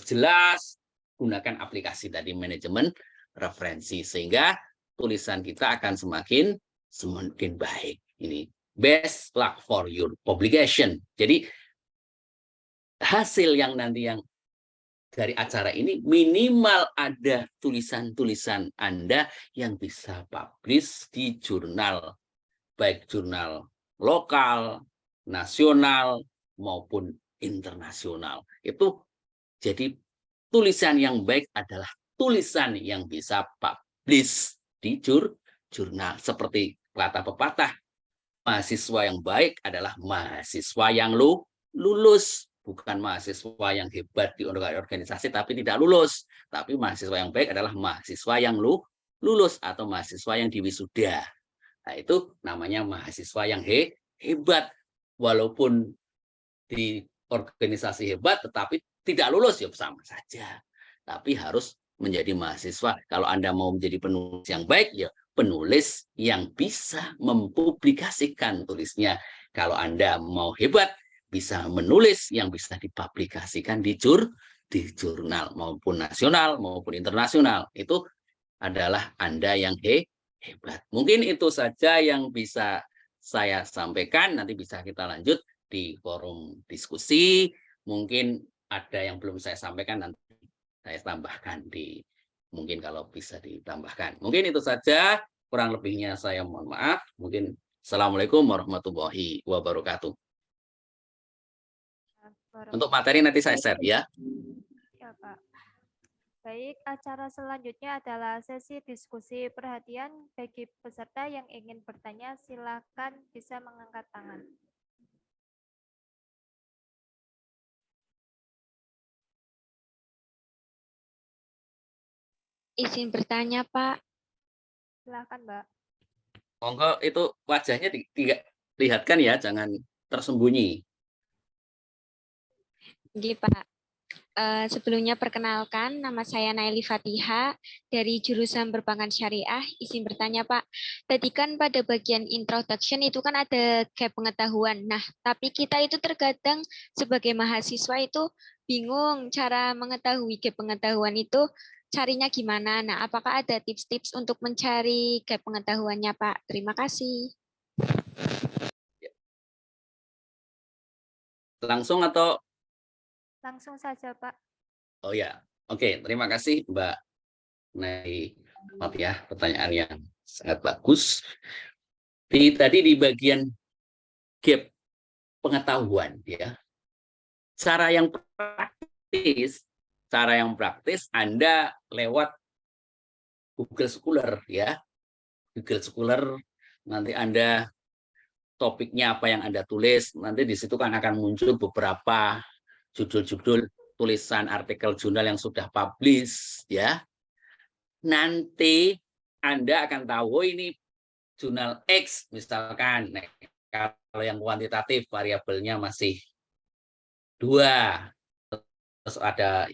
jelas, gunakan aplikasi tadi manajemen referensi, sehingga tulisan kita akan semakin baik. Ini best luck for your publication. Jadi hasil yang nanti yang dari acara ini minimal ada tulisan-tulisan Anda yang bisa publish di jurnal, baik jurnal lokal, nasional, maupun internasional. Itu jadi tulisan yang baik adalah tulisan yang bisa publish di jurnal. Seperti kata pepatah, mahasiswa yang baik adalah mahasiswa yang lulus. Bukan mahasiswa yang hebat di organisasi tapi tidak lulus. Tapi mahasiswa yang baik adalah mahasiswa yang lulus atau mahasiswa yang diwisuda. Nah, itu namanya mahasiswa yang hebat. Walaupun di organisasi hebat tetapi tidak lulus, ya sama saja. Tapi harus menjadi mahasiswa. Kalau Anda mau menjadi penulis yang baik, ya penulis yang bisa mempublikasikan tulisnya. Kalau Anda mau hebat, bisa menulis yang bisa dipublikasikan di jurnal maupun nasional maupun internasional. Itu adalah Anda yang hebat. Mungkin itu saja yang bisa saya sampaikan. Nanti bisa kita lanjut di forum diskusi. Mungkin ada yang belum saya sampaikan, nanti saya tambahkan mungkin kalau bisa ditambahkan. Mungkin itu saja, kurang lebihnya saya mohon maaf. Mungkin Assalamualaikum warahmatullahi wabarakatuh. Untuk materi nanti saya share ya. Ya, Pak. Baik, acara selanjutnya adalah sesi diskusi. Perhatian bagi peserta yang ingin bertanya, silakan bisa mengangkat tangan. Izin bertanya, Pak. Silakan, Mbak. Monggo, itu wajahnya dilihatkan ya, jangan tersembunyi. Nggih, Pak. Sebelumnya perkenalkan, nama saya Naili Fatiha dari jurusan Perbankan Syariah. Izin bertanya, Pak. Tadi kan pada bagian introduction itu kan ada gap pengetahuan. Nah, tapi kita itu terkadang sebagai mahasiswa itu bingung cara mengetahui gap pengetahuan itu carinya gimana. Nah, apakah ada tips-tips untuk mencari gap pengetahuannya, Pak? Terima kasih. Langsung atau? Langsung saja, Pak. Oh ya, oke. Terima kasih Mbak Nay Fathia, pertanyaan yang sangat bagus. Tadi di bagian gap pengetahuan, ya. Cara yang praktis Anda lewat Google Scholar, ya. Google Scholar, nanti Anda topiknya apa yang Anda tulis, nanti di situ kan akan muncul beberapa judul-judul tulisan artikel jurnal yang sudah publish, ya. Nanti Anda akan tahu ini jurnal X misalkan. Nah, kalau yang kuantitatif variabelnya masih 2. Terus ada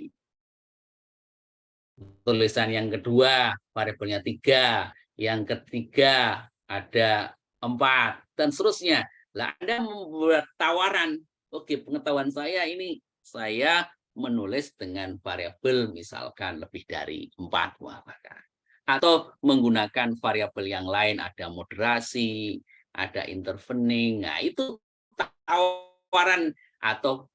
tulisan yang kedua variabelnya 3, yang ketiga ada 4, dan seterusnya. Lah Anda membuat tawaran, oke, pengetahuan saya ini saya menulis dengan variabel misalkan lebih dari 4 bahkan. Atau menggunakan variabel yang lain, ada moderasi, ada intervening. Nah, itu tawaran atau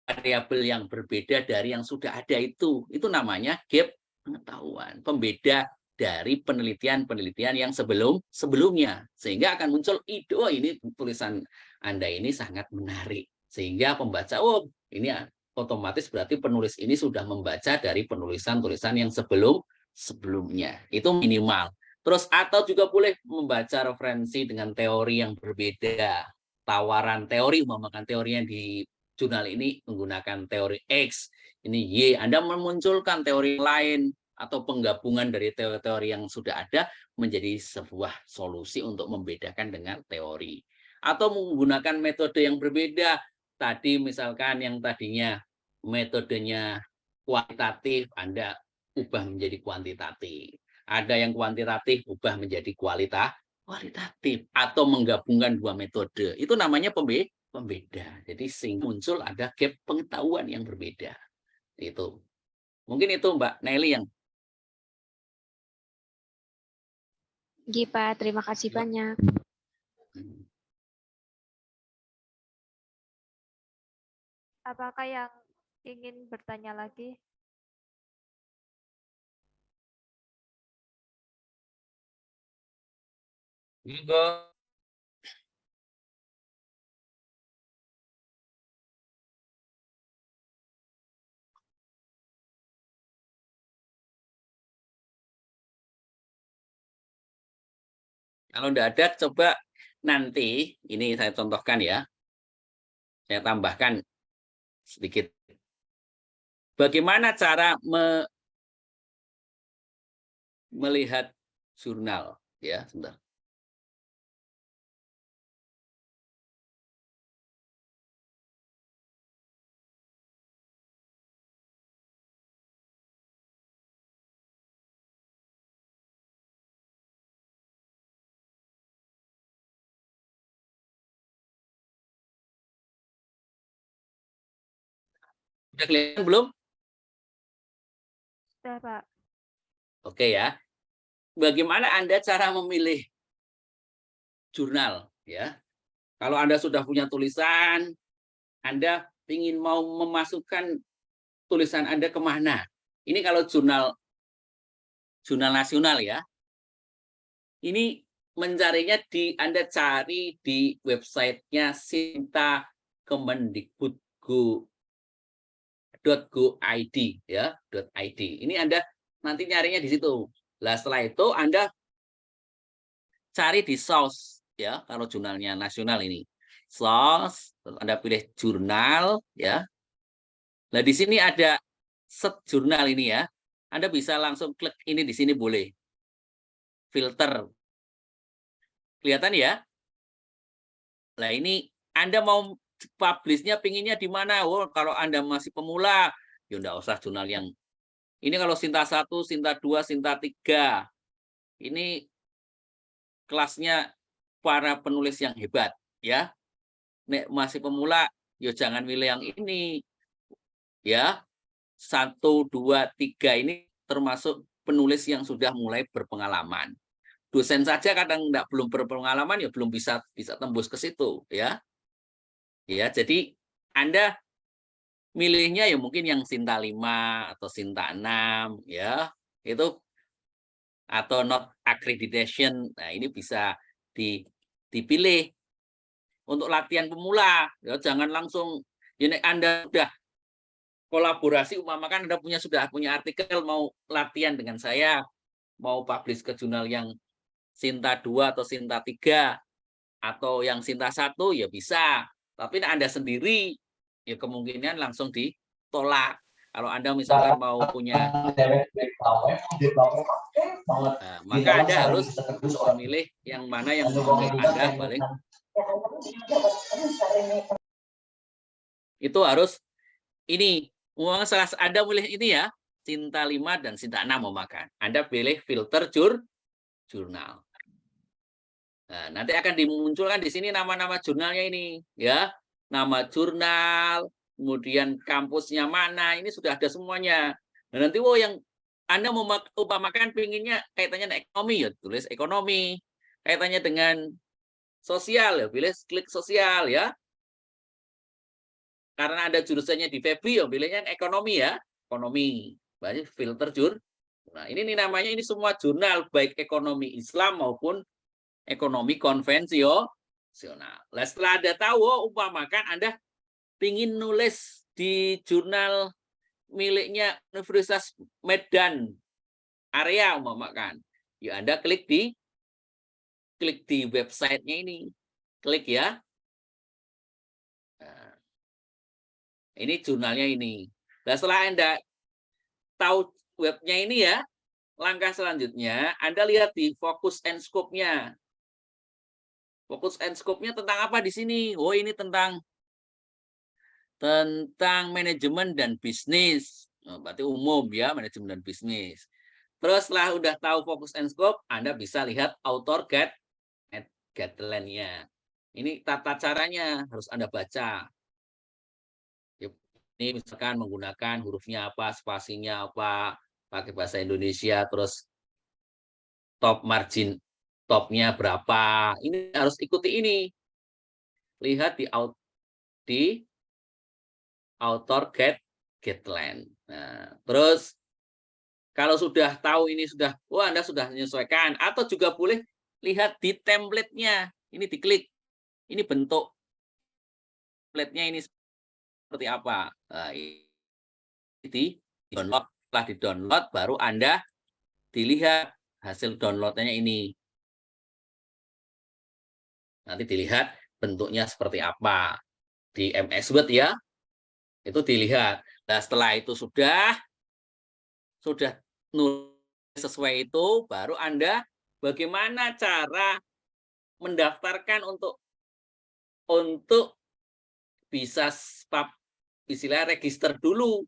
variabel yang berbeda dari yang sudah ada itu namanya gap pengetahuan, pembeda dari penelitian-penelitian yang sebelumnya, sehingga akan muncul ide, oh ini tulisan Anda ini sangat menarik, sehingga pembaca, oh ini otomatis berarti penulis ini sudah membaca dari penulisan-tulisan yang sebelumnya, itu minimal. Terus atau juga boleh membaca referensi dengan teori yang berbeda, tawaran teori, umpamakan teori yang di jurnal ini menggunakan teori X, ini Y, Anda memunculkan teori lain atau penggabungan dari teori-teori yang sudah ada menjadi sebuah solusi untuk membedakan dengan teori. Atau menggunakan metode yang berbeda, tadi misalkan yang tadinya metodenya kualitatif, Anda ubah menjadi kuantitatif. Ada yang kuantitatif, ubah menjadi kualitatif. Atau menggabungkan dua metode. Itu namanya pembeda. Jadi sehingga muncul ada gap pengetahuan yang berbeda. Itu. Mungkin itu Mbak Nelly yang. Pak, terima kasih banyak. Apakah yang ingin bertanya lagi? Enggak. Kalau tidak ada, coba nanti, ini saya contohkan ya, saya tambahkan sedikit. Bagaimana cara melihat jurnal? Ya, sebentar. Sudah kelihatan belum? Sudah, Pak. Oke ya. Bagaimana Anda cara memilih jurnal? Ya, kalau Anda sudah punya tulisan, Anda ingin mau memasukkan tulisan Anda kemana? Ini kalau jurnal nasional ya. Ini mencarinya Anda cari di websitenya Sinta Kemendikbud.go.id ya, .id. Ini Anda nanti nyarinya di situ. Nah, setelah itu Anda cari di source ya, kalau jurnalnya nasional ini. Source, Anda pilih jurnal ya. Nah, di sini ada set jurnal ini ya. Anda bisa langsung klik ini di sini boleh. Filter. Kelihatan ya? Nah, ini Anda mau publish-nya pinginnya di mana? Oh, kalau Anda masih pemula, ya enggak usah jurnal yang ini. Kalau Sinta 1, Sinta 2, Sinta 3. Ini kelasnya para penulis yang hebat ya. Nek masih pemula, ya jangan milih yang ini. Ya. 1, 2, 3 ini termasuk penulis yang sudah mulai berpengalaman. Dosen saja kadang belum berpengalaman, ya belum bisa tembus ke situ ya. Ya, jadi Anda milihnya ya mungkin yang Sinta 5 atau Sinta 6 ya. Itu atau not accreditation. Nah, ini bisa dipilih untuk latihan pemula. Ya, jangan langsung ya, Anda sudah kolaborasi, umpamakan Anda sudah punya artikel mau latihan dengan saya, mau publish ke jurnal yang Sinta 2 atau Sinta 3 atau yang Sinta 1 ya bisa. Tapi Anda sendiri ya kemungkinan langsung ditolak. Kalau Anda misalkan mau punya maka Anda harus memilih yang mana yang menurut Anda paling itu harus ini. Salah Anda pilih ini ya, Sinta 5 dan Sinta 6 mau makan. Anda pilih filter jurnal. Nah, nanti akan dimunculkan di sini nama-nama jurnalnya ini, ya. Nama jurnal, kemudian kampusnya mana, ini sudah ada semuanya. Dan nanti yang Anda umpamakan pinginnya kaitannya dengan ekonomi, ya tulis ekonomi. Kaitannya dengan sosial, ya pilih klik sosial ya. Karena ada jurusannya di Febri, ya pilihnya ekonomi ya, ekonomi. Berarti filter Nah, ini namanya ini semua jurnal baik ekonomi Islam maupun ekonomi konvensional. Nah, setelah Anda tahu, umpamakan Anda ingin nulis di jurnal miliknya Universitas Medan area umpamakan. Ya Anda klik di websitenya ini. Klik ya. Nah, ini jurnalnya ini. Nah, setelah Anda tahu webnya ini ya, langkah selanjutnya Anda lihat di focus and scope-nya. Focus and scope-nya tentang apa di sini? Oh, ini tentang manajemen dan bisnis. Oh, berarti umum ya, manajemen dan bisnis. Terus setelah udah tahu focus and scope, Anda bisa lihat author guideline-nya. Ini tata caranya harus Anda baca. Ini misalkan menggunakan hurufnya apa, spasinya apa, pakai bahasa Indonesia, terus top margin topnya berapa. Ini harus ikuti ini. Lihat di author guideline. Nah, terus kalau sudah tahu ini sudah, Anda sudah menyesuaikan, atau juga boleh lihat di template-nya. Ini diklik. Ini bentuk template-nya ini seperti apa. Nah, di download. Setelah di-download, baru Anda dilihat hasil download-nya ini. Nanti dilihat bentuknya seperti apa. Di MS Word ya, itu dilihat. Nah, setelah itu sudah nulis sesuai itu, baru Anda bagaimana cara mendaftarkan untuk bisa istilah register dulu.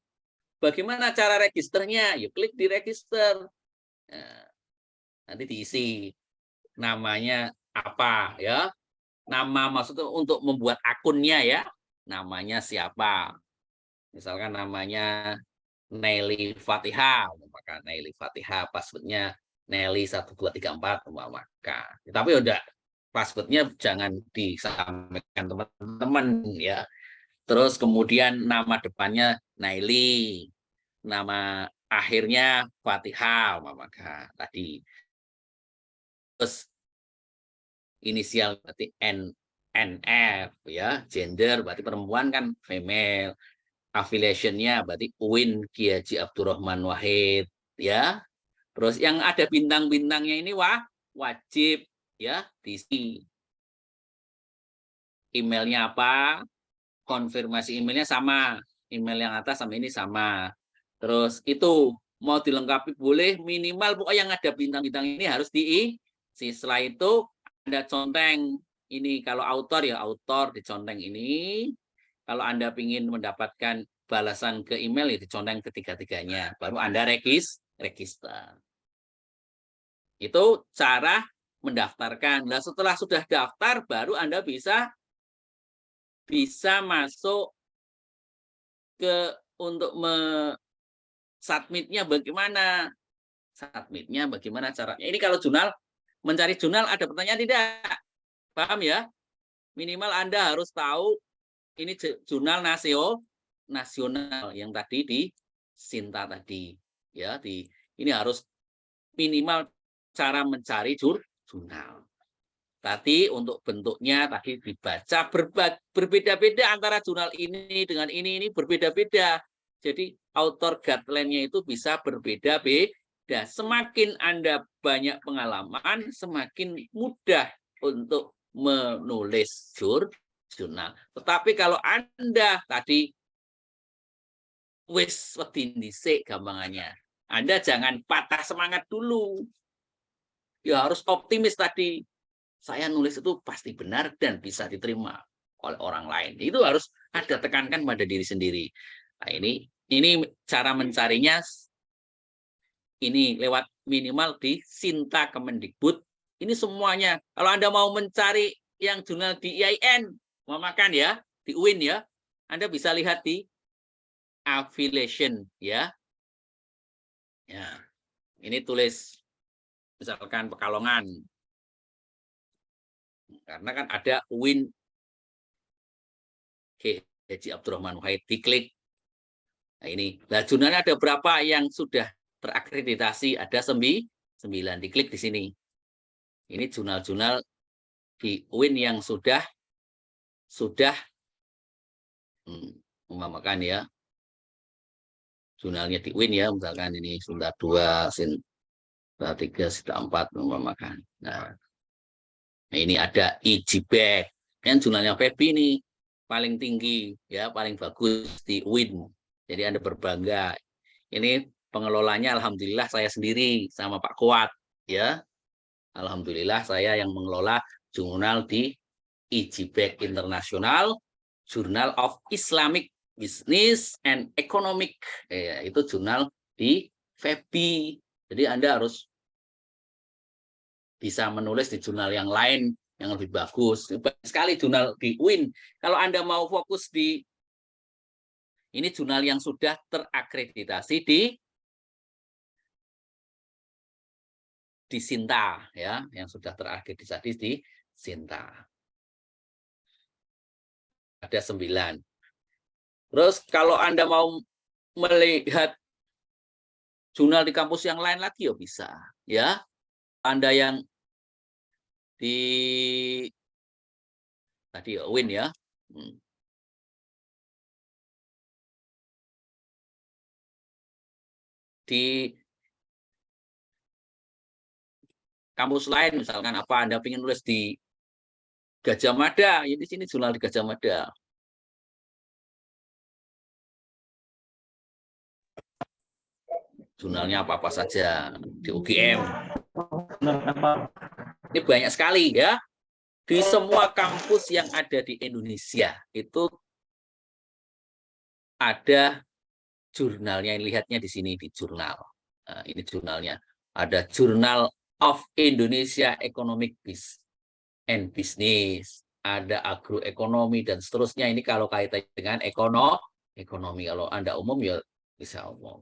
Bagaimana cara registernya? Yuk klik di register. Nah, nanti diisi namanya apa ya? Nama maksudnya untuk membuat akunnya ya. Namanya siapa? Misalkan namanya Nelly Fatihah, maka Nelly Fatihah, passwordnya Nelly 1234 maka. Tapi udah passwordnya jangan disampaikan teman-teman ya. Terus kemudian nama depannya Naili, nama akhirnya Fatihah, maka tadi. Terus inisial berarti NF ya, gender berarti perempuan kan female. Affiliation-nya berarti UIN Kiai Haji Abdurrahman Wahid ya. Terus yang ada bintang-bintangnya ini wajib ya diisi. Emailnya apa? Konfirmasi emailnya sama. Email yang atas sama ini sama. Terus itu mau dilengkapi boleh, minimal pokoknya yang ada bintang-bintang ini harus diisi. Setelah itu Anda conteng ini, kalau author ya author diconteng ini. Kalau Anda ingin mendapatkan balasan ke email, ya diconteng ketiga-tiganya. Baru Anda register. Itu cara mendaftarkan. Nah, setelah sudah daftar, baru Anda bisa masuk untuk submitnya bagaimana. Submitnya bagaimana caranya. Ini kalau mencari jurnal ada pertanyaan tidak? Paham ya? Minimal Anda harus tahu ini jurnal nasional yang tadi di Sinta tadi ya, ini harus minimal cara mencari jurnal. Tadi untuk bentuknya tadi dibaca berbeda-beda antara jurnal ini dengan ini berbeda-beda. Jadi author guideline-nya itu bisa berbeda-beda. Semakin Anda banyak pengalaman, semakin mudah untuk menulis jurnal. Tetapi kalau Anda tadi wis wedi dhisik gampangannya, Anda jangan patah semangat dulu. Ya harus optimis tadi. Saya nulis itu pasti benar dan bisa diterima oleh orang lain. Itu harus ada tekankan pada diri sendiri. Nah, ini cara mencarinya ini lewat minimal di Sinta Kemendikbud. Ini semuanya. Kalau Anda mau mencari yang jurnal di IAIN, mau makan ya, di UIN ya, Anda bisa lihat di affiliation ya. Ya. Ini tulis misalkan Pekalongan. Karena kan ada UIN Haji Abdurrahman Wahid, diklik. Nah ini, nah jurnalnya ada berapa yang sudah terakreditasi? Ada 9, diklik di sini. Ini jurnal-jurnal di UIN yang sudah umpamakan ya. Jurnalnya di UIN ya, misalkan ini Sunda 2, Sunda 3, Sunda 4 umpamakan. Nah, ini ada IJBEK. Yang jurnalnya Febi ini paling tinggi ya, paling bagus di UIN. Jadi Anda berbangga. Ini pengelolanya alhamdulillah saya sendiri sama Pak Kuat ya. Alhamdulillah saya yang mengelola jurnal di IJBEK Internasional, Journal of Islamic Business and Economic. Itu jurnal di Febi. Jadi Anda harus bisa menulis di jurnal yang lain yang lebih bagus. Banyak sekali jurnal di UIN. Kalau Anda mau fokus di ini jurnal yang sudah terakreditasi di Sinta ya, yang sudah terakreditasi di Sinta. Ada 9. Terus kalau Anda mau melihat jurnal di kampus yang lain lagi ya bisa ya. Anda yang di tadi UIN ya. Di kampus lain misalkan apa Anda ingin nulis di Gajah Mada, ya di sini jurnal di Gajah Mada. Jurnalnya apa-apa saja di UGM. Ini banyak sekali ya. Di semua kampus yang ada di Indonesia itu ada jurnalnya. Lihatnya di sini di jurnal. Nah, ini jurnalnya. Ada Journal of Indonesia Economic and Business, ada agroekonomi dan seterusnya. Ini kalau kaitannya dengan ekonomi. Kalau Anda umum ya bisa umum.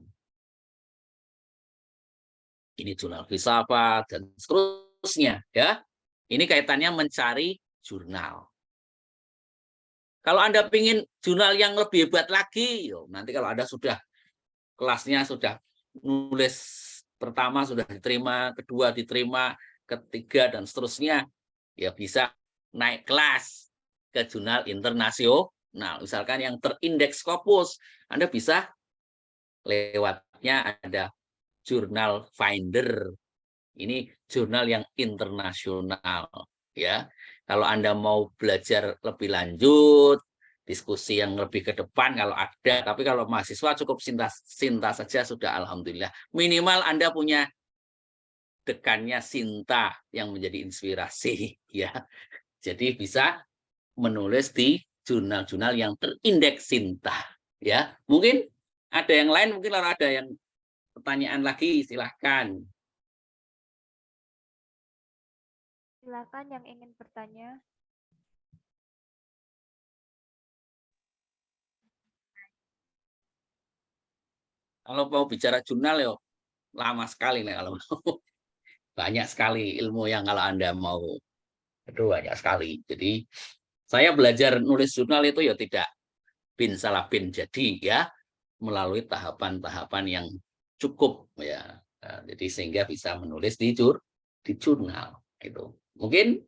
Ini jurnal filsafat dan seterusnya ya. Ini kaitannya mencari jurnal. Kalau Anda ingin jurnal yang lebih hebat lagi, nanti kalau Anda sudah kelasnya sudah nulis pertama sudah diterima, kedua diterima, ketiga dan seterusnya, ya bisa naik kelas ke jurnal internasional. Misalkan yang terindeks Scopus, Anda bisa lewatnya ada Journal Finder. Ini jurnal yang internasional ya. Kalau Anda mau belajar lebih lanjut, diskusi yang lebih ke depan kalau ada, tapi kalau mahasiswa cukup Sinta saja sudah alhamdulillah. Minimal Anda punya dekannya Sinta yang menjadi inspirasi ya. Jadi bisa menulis di jurnal-jurnal yang terindeks Sinta ya. Mungkin ada yang lain, mungkin kalau ada yang pertanyaan lagi silahkan. Silakan yang ingin bertanya. Kalau mau bicara jurnal ya lama sekali nih kalau banyak sekali ilmu yang kalau Anda mau. Aduh, banyak sekali. Jadi saya belajar nulis jurnal itu ya tidak bin salah bin jadi ya, melalui tahapan-tahapan yang cukup ya. Jadi sehingga bisa menulis di jurnal itu. Mungkin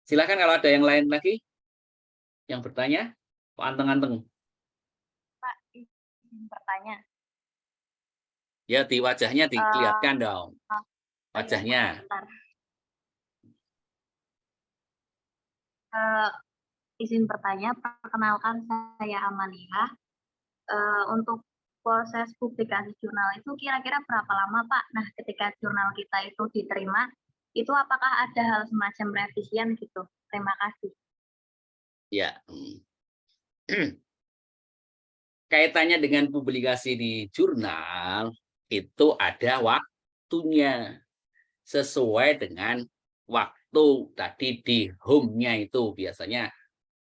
silakan kalau ada yang lain lagi yang bertanya. Kok anteng-anteng? Pak, izin bertanya. Ya di wajahnya dilihatkan dong. Wajahnya. Izin bertanya, perkenalkan saya Amalia. Untuk proses publikasi jurnal itu kira-kira berapa lama, Pak? Nah, ketika jurnal kita itu diterima, itu apakah ada hal semacam revisian gitu? Terima kasih. Ya. Kaitannya dengan publikasi di jurnal, itu ada waktunya. Sesuai dengan waktu tadi di home-nya itu biasanya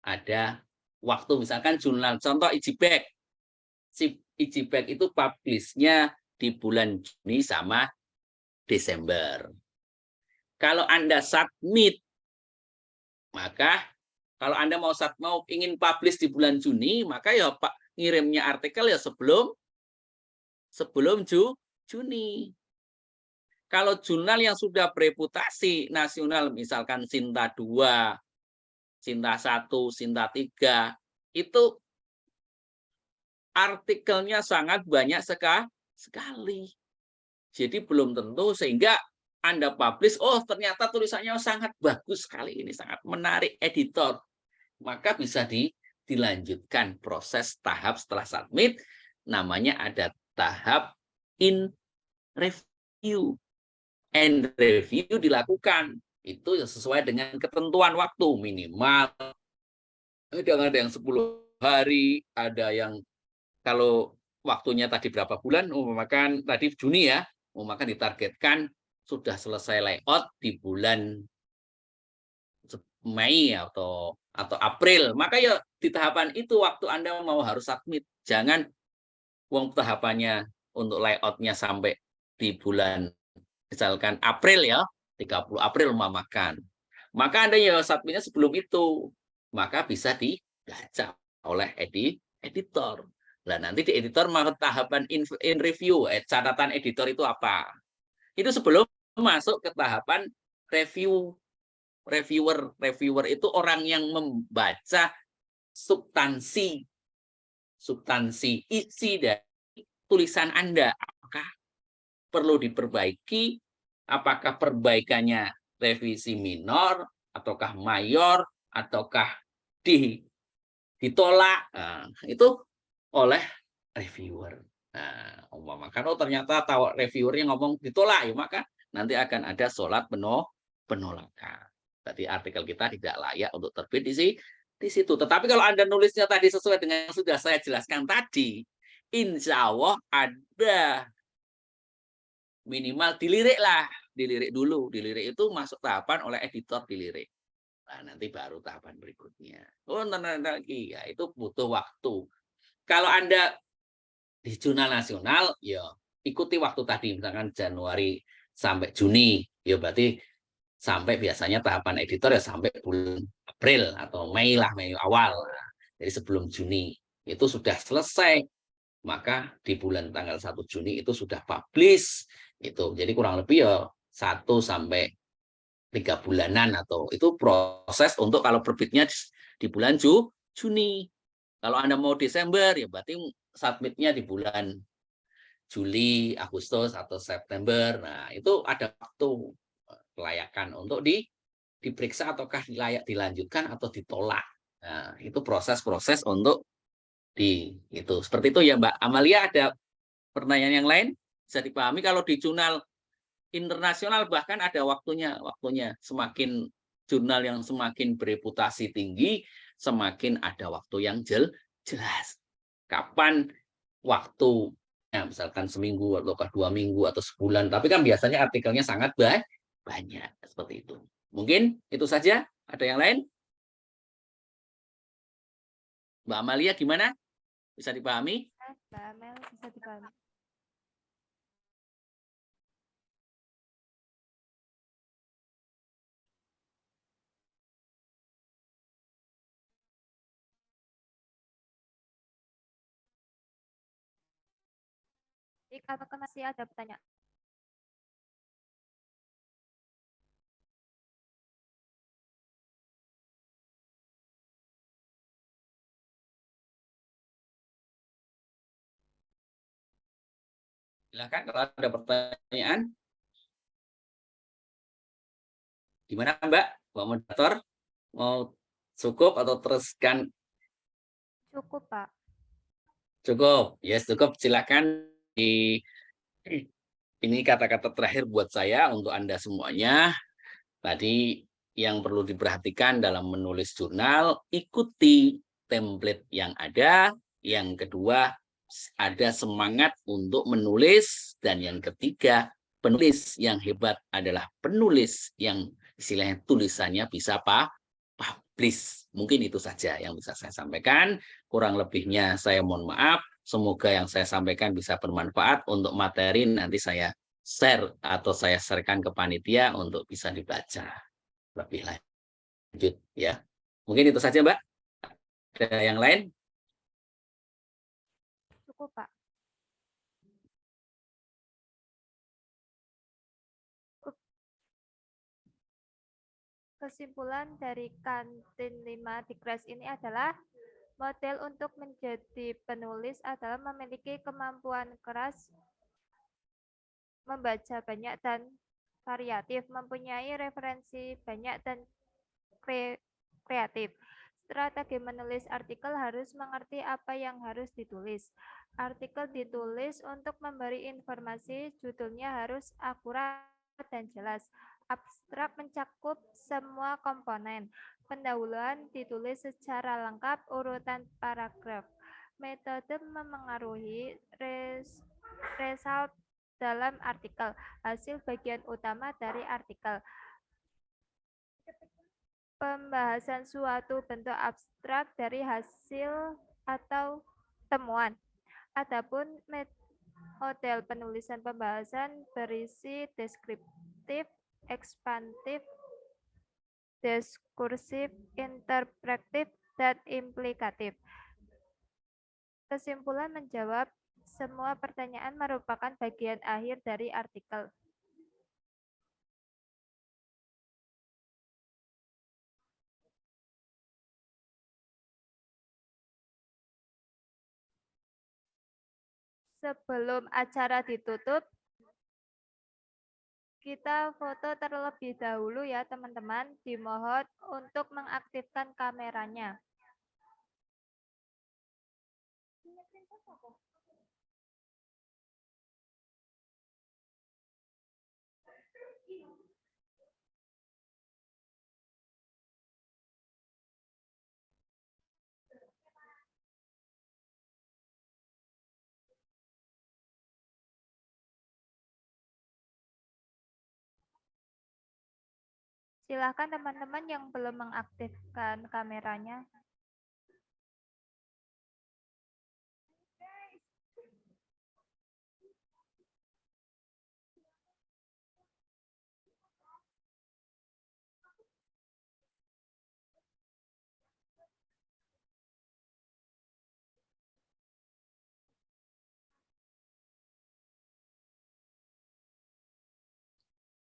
ada waktu, misalkan jurnal, contoh Ijibek. Ijibek itu publish-nya di bulan Juni sama Desember. Kalau Anda submit, maka kalau Anda mau ingin publish di bulan Juni, maka ya Pak ngirimnya artikel ya sebelum Juni. Kalau jurnal yang sudah bereputasi nasional, misalkan Sinta 2, Sinta 1, Sinta 3, itu artikelnya sangat banyak sekali. Jadi belum tentu, sehingga Anda publish, oh ternyata tulisannya sangat bagus sekali, ini sangat menarik editor. Maka bisa dilanjutkan proses tahap setelah submit, namanya ada tahap in review. And review dilakukan itu sesuai dengan ketentuan waktu, minimal ada yang 10 hari, ada yang kalau waktunya tadi berapa bulan, umpamakan tadi Juni ya, umpamakan ditargetkan sudah selesai layout di bulan Mei atau April, maka ya di tahapan itu waktu Anda mau harus submit. Jangan tahapannya untuk layoutnya sampai di bulan misalkan April ya, 30 April memakan. Maka Anda ya submitnya sebelum itu. Maka bisa dibaca oleh editor. Nah, nanti di editor mau tahapan in review, catatan editor itu apa? Itu sebelum masuk ke tahapan review. Reviewer itu orang yang membaca substansi isi dari tulisan Anda. Apakah perlu diperbaiki, apakah perbaikannya revisi minor, ataukah mayor, ataukah ditolak. Nah, itu oleh reviewer. Nah, umpamakan ternyata reviewernya ngomong ditolak, ya maka nanti akan ada sholat penolakan. Tadi artikel kita tidak layak untuk terbit di situ. Tetapi kalau Anda nulisnya tadi sesuai dengan yang sudah saya jelaskan tadi, insya Allah ada minimal dilirik dulu. Dilirik itu masuk tahapan oleh editor dilirik. Nah, nanti baru tahapan berikutnya. Oh, lagi ya itu butuh waktu. Kalau Anda di jurnal nasional, ya ikuti waktu tadi, misalkan Januari sampai Juni, ya berarti sampai biasanya tahapan editor ya sampai bulan April atau Mei awal. Nah, jadi sebelum Juni itu sudah selesai, maka di bulan tanggal 1 Juni itu sudah publish. Itu jadi kurang lebih ya 1 sampai 3 bulanan, atau itu proses untuk kalau perbitnya di bulan Juni. Kalau Anda mau Desember ya berarti submitnya di bulan Juli, Agustus atau September. Nah, itu ada waktu kelayakan untuk diperiksa ataukah layak dilanjutkan atau ditolak. Nah, itu proses-proses untuk itu. Seperti itu ya Mbak Amalia. Ada pertanyaan yang lain bisa dipahami? Kalau di jurnal internasional bahkan ada waktunya. Semakin jurnal yang semakin bereputasi tinggi, semakin ada waktu yang jelas. Kapan waktu, ya, misalkan seminggu atau 2 minggu atau sebulan. Tapi kan biasanya artikelnya sangat banyak seperti itu. Mungkin itu saja. Ada yang lain? Mbak Amalia gimana? Bisa dipahami? Mbak Amel bisa dipahami. Apakah masih ada pertanyaan? Silakan kalau ada pertanyaan. Gimana Mbak? Mbak moderator mau cukup atau teruskan? Cukup, Pak. Cukup. Yes, cukup. Silakan. Ini kata-kata terakhir buat saya untuk Anda semuanya. Tadi yang perlu diperhatikan dalam menulis jurnal, ikuti template yang ada. Yang kedua, ada semangat untuk menulis. Dan yang ketiga, penulis yang hebat adalah penulis yang istilahnya tulisannya bisa Please, mungkin itu saja yang bisa saya sampaikan. Kurang lebihnya saya mohon maaf. Semoga yang saya sampaikan bisa bermanfaat untuk materi nanti saya share atau saya sharekan ke panitia untuk bisa dibaca lebih lanjut ya. Mungkin itu saja, Mbak. Ada yang lain? Cukup, Pak. Kesimpulan dari kantin 5 di kelas ini adalah model untuk menjadi penulis adalah memiliki kemampuan keras, membaca banyak dan variatif, mempunyai referensi banyak dan kreatif. Strategi menulis artikel harus mengerti apa yang harus ditulis. Artikel ditulis untuk memberi informasi, judulnya harus akurat dan jelas. Abstrak mencakup semua komponen. Pendahuluan ditulis secara lengkap urutan paragraf. Metode memengaruhi result dalam artikel, hasil bagian utama dari artikel. Pembahasan suatu bentuk abstrak dari hasil atau temuan. Adapun model penulisan pembahasan berisi deskriptif, ekspansif, diskursif, interpretif, dan implikatif. Kesimpulan menjawab semua pertanyaan merupakan bagian akhir dari artikel. Sebelum acara ditutup, kita foto terlebih dahulu ya teman-teman. Dimohon untuk mengaktifkan kameranya. Silakan teman-teman yang belum mengaktifkan kameranya.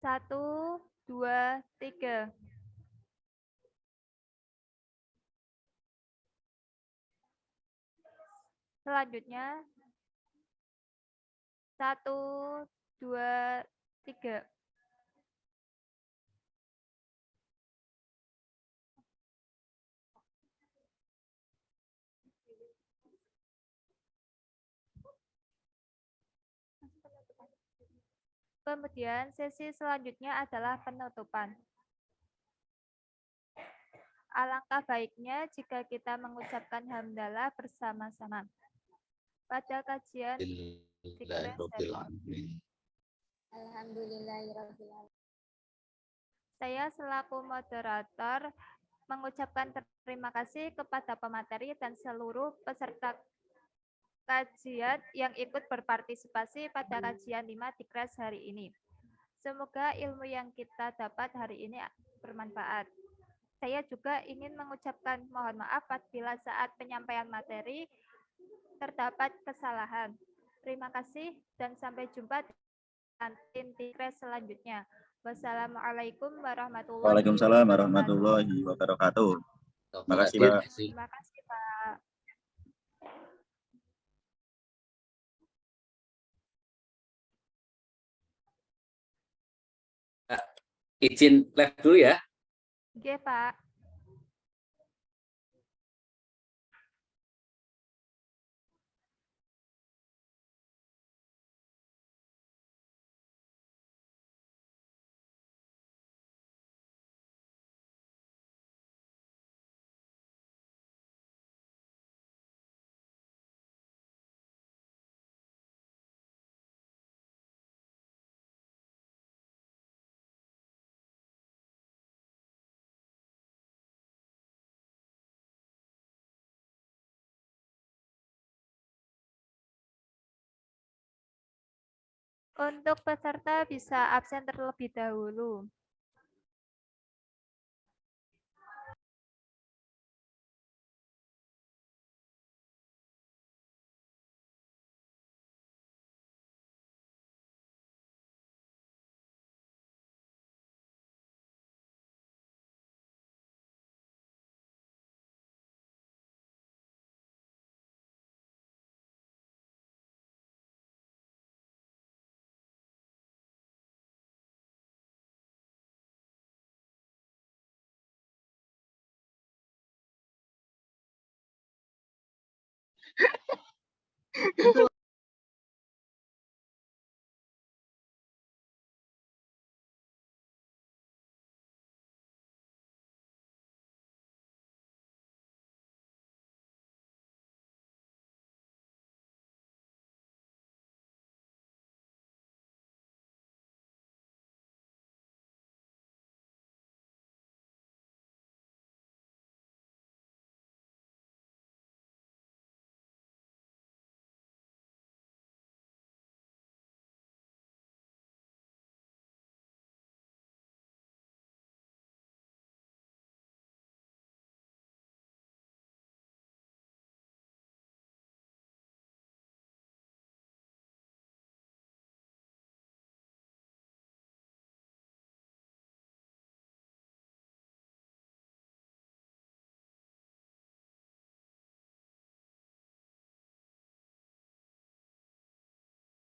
Satu, dua, tiga. Selanjutnya, satu, dua, tiga. Kemudian sesi selanjutnya adalah penutupan. Alangkah baiknya jika kita mengucapkan hamdalah bersama-sama. Pada kajian Alhamdulillahirrahmanirrahim. saya selaku moderator mengucapkan terima kasih kepada pemateri dan seluruh peserta kajian yang ikut berpartisipasi pada kajian 5 di kelas hari ini. Semoga ilmu yang kita dapat hari ini bermanfaat. Saya juga ingin mengucapkan mohon maaf apabila saat penyampaian materi terdapat kesalahan. Terima kasih dan sampai jumpa di kantin di kelas selanjutnya. Wassalamualaikum warahmatullahi Waalaikumsalam wabarakatuh. warahmatullahi wabarakatuh. Terima kasih, Pak. Terima kasih, Pak. Izin live dulu ya. Oke, Pak. Untuk peserta bisa absen terlebih dahulu.